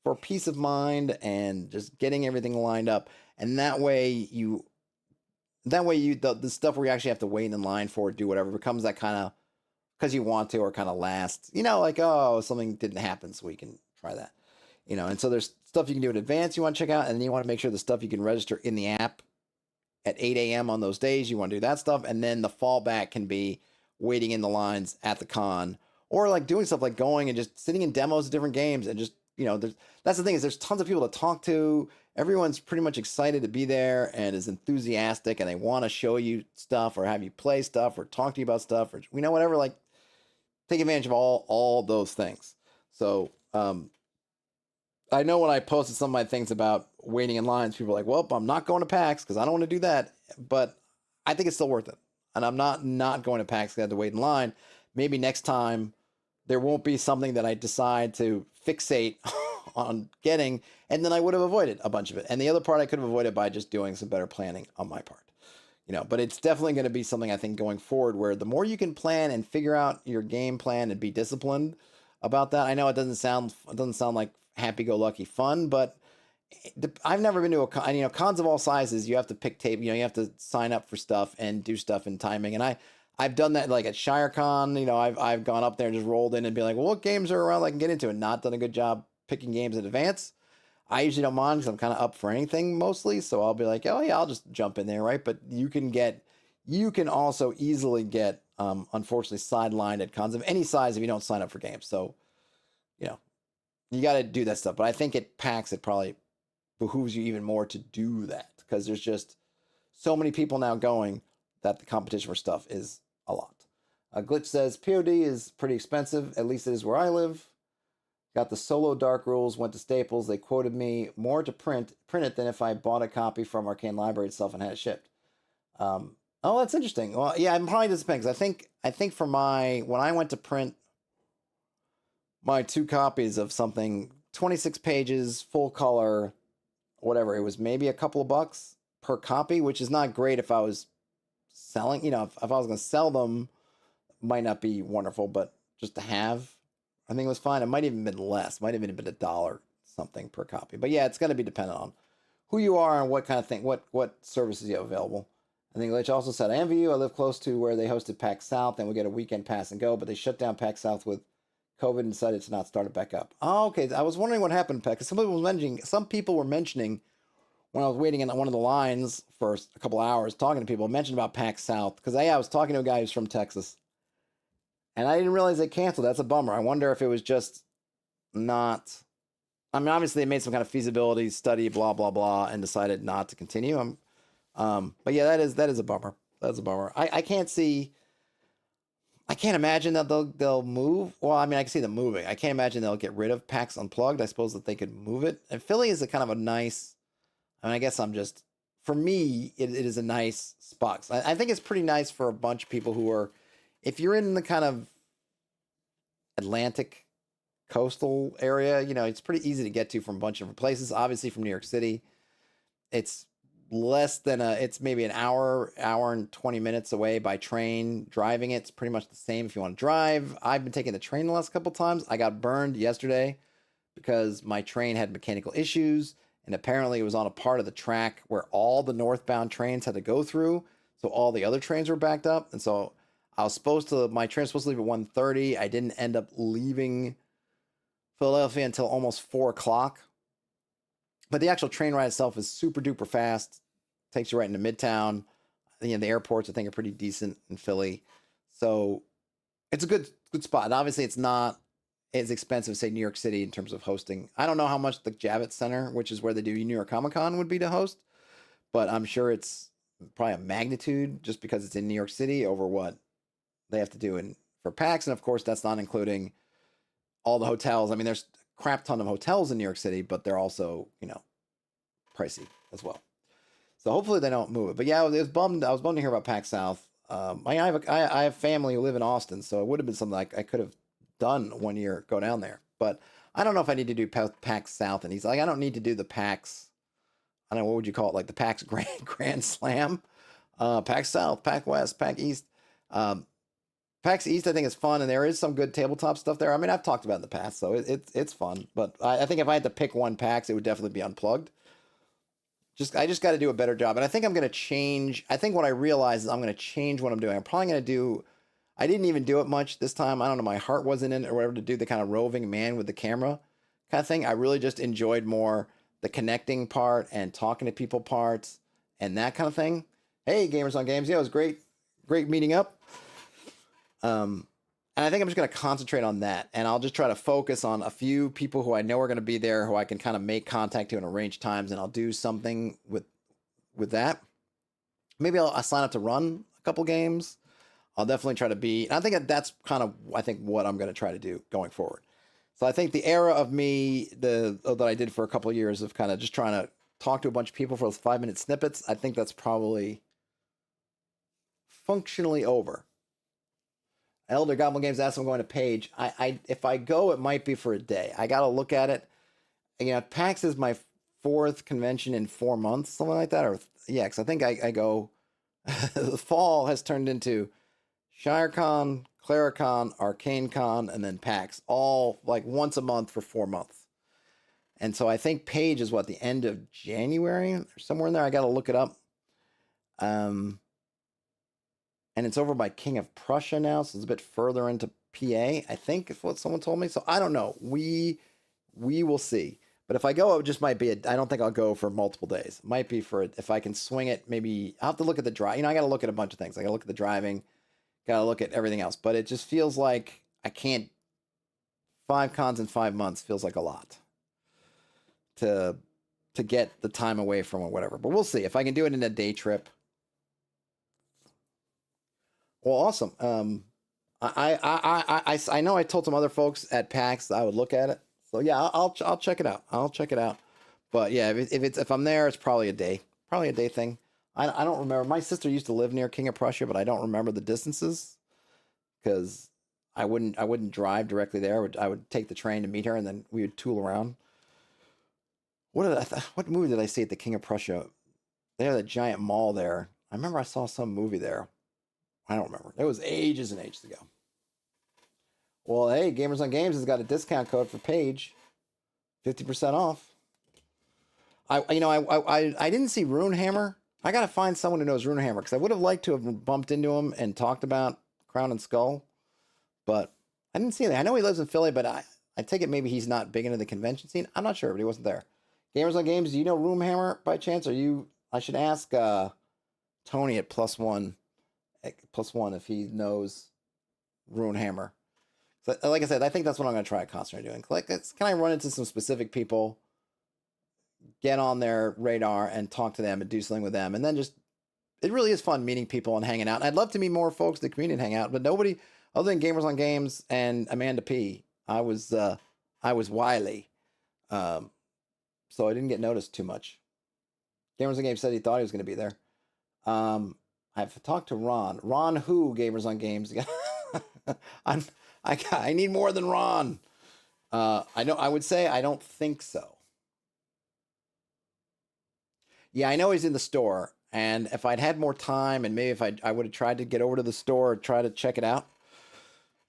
for peace of mind and just getting everything lined up. And that way That way, the stuff where you actually have to wait in line for, do whatever, becomes that kind of because you want to, or kind of last. Like, oh, something didn't happen, so we can try that. And so there's stuff you can do in advance you want to check out, and then you want to make sure the stuff you can register in the app at 8 a.m. on those days, you want to do that stuff, and then the fallback can be waiting in the lines at the con, or like doing stuff like going and just sitting in demos of different games, and just that's the thing, is there's tons of people to talk to. Everyone's pretty much excited to be there and is enthusiastic, and they want to show you stuff or have you play stuff or talk to you about stuff, or whatever. Like, take advantage of all those things. So I know when I posted some of my things about waiting in lines, people are like, well, I'm not going to PAX because I don't want to do that. But I think it's still worth it. And I'm not going to PAX because I have to wait in line. Maybe next time there won't be something that I decide to fixate on getting, and then I would have avoided a bunch of it. And the other part I could have avoided by just doing some better planning on my part. But it's definitely going to be something, I think, going forward, where the more you can plan and figure out your game plan and be disciplined about that. I know it doesn't sound like happy-go-lucky fun, but I've never been to a con. Cons of all sizes, you have to pick tape. You have to sign up for stuff and do stuff in timing. And I've done that, like at ShireCon. I've gone up there and just rolled in and be like, well, what games are around I can get into, and not done a good job picking games in advance. I usually don't mind because I'm kind of up for anything mostly. So I'll be like, oh yeah, I'll just jump in there, right? But you can also easily get, unfortunately, sidelined at cons of any size if you don't sign up for games. So, you got to do that stuff. But I think at PAX, it probably behooves you even more to do that, because there's just so many people now going that the competition for stuff is a lot. Glitch says, POD is pretty expensive. At least it is where I live. Got the solo Dark Rules, went to Staples. They quoted me more to print it than if I bought a copy from Arcane Library itself and had it shipped. Oh, that's interesting. Well, yeah, I'm probably disappointed, because I think for when I went to print my 2 copies of something, 26 pages, full color, whatever, it was maybe a couple of bucks per copy, which is not great if I was selling. If I was going to sell them, might not be wonderful, but just to have, I think it was fine. It might even been less. Might have even been $1 something per copy. But yeah, it's going to be dependent on who you are and what kind of thing, what services you have available. I think Glitch also said, I envy you. I live close to where they hosted PAX South, and we get a weekend pass and go, but they shut down PAX South with COVID and decided to not start it back up. Oh, okay. I was wondering what happened, PAX, because some people were mentioning when I was waiting in one of the lines for a couple hours talking to people, mentioned about PAX South, because I was talking to a guy who's from Texas, and I didn't realize they canceled. That's a bummer. I wonder if it was just not. I mean, obviously they made some kind of feasibility study, blah blah blah, and decided not to continue. But yeah, that is a bummer. That's a bummer. I can't see. I can't imagine that they'll move. Well, I mean, I can see them moving. I can't imagine they'll get rid of PAX Unplugged. I suppose that they could move it. And Philly is a kind of a nice. I mean, I guess for me, it is a nice spot. I think it's pretty nice for a bunch of people who are, if you're in the kind of Atlantic coastal area, it's pretty easy to get to from a bunch of different places. Obviously, from New York City, it's it's maybe an hour and 20 minutes away by train. Driving it's pretty much the same if you want to drive. I've been taking the train the last couple times. I got burned yesterday because my train had mechanical issues, and apparently it was on a part of the track where all the northbound trains had to go through, so all the other trains were backed up. And so my train was supposed to leave at 1:30. I didn't end up leaving Philadelphia until almost 4 o'clock. But the actual train ride itself is super duper fast. Takes you right into Midtown. The airports, I think, are pretty decent in Philly. So it's a good spot. And obviously, it's not as expensive as, say, New York City in terms of hosting. I don't know how much the Javits Center, which is where they do New York Comic Con, would be to host. But I'm sure it's probably a magnitude just because it's in New York City over what they have to do for PAX. And, of course, that's not including all the hotels. I mean, there's crap ton of hotels in New York City, but they're also, pricey as well. So hopefully they don't move it. But yeah, I was bummed to hear about PAX South. I have family who live in Austin, so it would have been something I could have done one year, go down there. But I don't know if I need to do PAX South. And he's like, I don't need to do the PAX. I don't know, what would you call it? Like the PAX Grand Slam, PAX South, PAX West, PAX East. PAX East, I think, is fun, and there is some good tabletop stuff there. I mean, I've talked about it in the past, so it's fun. But I think if I had to pick one PAX, it would definitely be Unplugged, I just got to do a better job. And I think I'm going to change. I think what I realize is I'm going to change what I'm doing. I'm probably going to do, I didn't even do it much this time. I don't know. My heart wasn't in it or whatever to do the kind of roving man with the camera kind of thing. I really just enjoyed more the connecting part and talking to people parts and that kind of thing. Hey, Gamers on Games. Yeah, it was great meeting up. And I think I'm just going to concentrate on that. And I'll just try to focus on a few people who I know are going to be there, who I can kind of make contact to and arrange times. And I'll do something with that. Maybe I'll sign up to run a couple games. I'll definitely try to be. I think that's kind of, what I'm going to try to do going forward. So I think the era of me, that I did for a couple of years of kind of just trying to talk to a bunch of people for those 5-minute snippets, I think that's probably functionally over. Elder Goblin Games asked if I'm going to Page. If I go, it might be for a day. I got to look at it. You know, PAX is my 4th convention in 4 months, something like that. Or yeah, because I think I go. The fall has turned into ShireCon, Claricon, ArcaneCon, and then PAX, all like once a month for 4 months. And so I think Page is the end of January or somewhere in there. I got to look it up. And it's over by King of Prussia now, so it's a bit further into PA, I think is what someone told me. So I don't know. We will see. But if I go, it just might be, I don't think I'll go for multiple days. It might be if I can swing it, maybe I'll have to look at the drive. I got to look at a bunch of things. I got to look at the driving, got to look at everything else. But it just feels like I can't, 5 cons in 5 months feels like a lot to get the time away from or whatever. But we'll see if I can do it in a day trip. Well, awesome. I know I told some other folks at PAX that I would look at it. So yeah, I'll check it out. I'll check it out. But yeah, if I'm there, it's probably a day thing. I don't remember. My sister used to live near King of Prussia, but I don't remember the distances because I wouldn't drive directly there. I would take the train to meet her, and then we would tool around. What movie did I see at the King of Prussia? They have that giant mall there. I remember I saw some movie there. I don't remember. It was ages and ages ago. Well, hey, Gamers on Games has got a discount code for Page, 50% off. I didn't see Runehammer. I gotta find someone who knows Runehammer because I would have liked to have bumped into him and talked about Crown and Skull, but I didn't see anything. I know he lives in Philly, but I take it maybe he's not big into the convention scene. I'm not sure, but he wasn't there. Gamers on Games, do you know Runehammer by chance? I should ask Tony at +1 if he knows Runehammer. So, like I said, I think that's what I'm going to try to concentrate doing. Like, can I run into some specific people, get on their radar and talk to them and do something with them, and then it really is fun meeting people and hanging out. And I'd love to meet more folks in the community and hang out, but nobody other than Gamers on Games and Amanda P. I was wily, so I didn't get noticed too much. Gamers on Games said he thought he was going to be there. I've talked to Ron. Ron who, Gamers on Games? I need more than Ron. I would say I don't think so. Yeah, I know he's in the store. And if I'd had more time and maybe if I would have tried to get over to the store or try to check it out.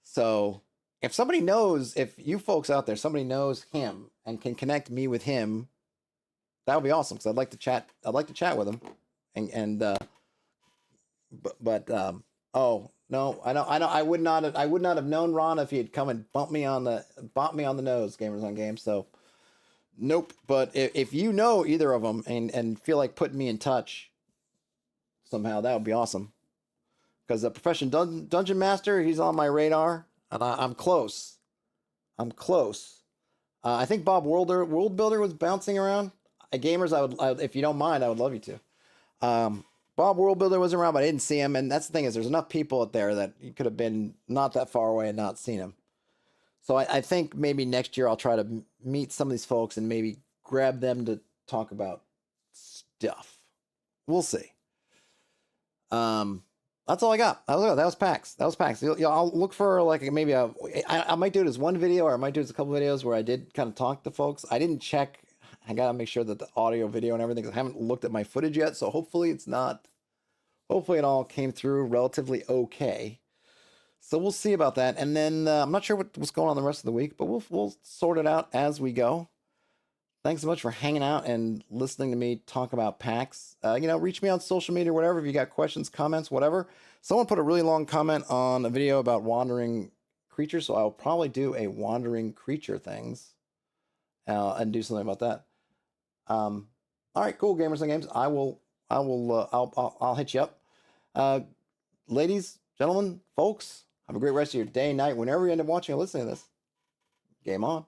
So if somebody knows, if you folks out there, somebody knows him and can connect me with him, that would be awesome. Because I'd like to chat with him. Oh no, I would not have known Ron if he had come and bumped me on the nose, Gamers on Games. So nope. But if you know either of them and feel like putting me in touch somehow, that would be awesome. Because the professional dungeon master, he's on my radar, and I'm close. I think Bob World Builder was bouncing around. Gamers, I would, if you don't mind, I would love you to. Bob World Builder was around, but I didn't see him. And that's the thing is there's enough people out there that you could have been not that far away and not seen him. So I think maybe next year I'll try to meet some of these folks and maybe grab them to talk about stuff. We'll see. That's all I got. That was PAX. I'll look for like maybe I might do it as one video or I might do it as a couple videos where I did kind of talk to folks. I didn't check. I got to make sure that the audio, video, and everything, 'cause I haven't looked at my footage yet. So hopefully hopefully it all came through relatively okay. So we'll see about that. And then I'm not sure what's going on the rest of the week, but we'll sort it out as we go. thanks so much for hanging out and listening to me talk about PAX. You know, reach me on social media or whatever if you got questions, comments, whatever. Someone put a really long comment on a video about wandering creatures, so I'll probably do a wandering creature things and do something about that. All right, cool, gamers and games. I'll hit you up. Ladies, gentlemen, folks, have a great rest of your day, night, whenever you end up watching or listening to this. Game on.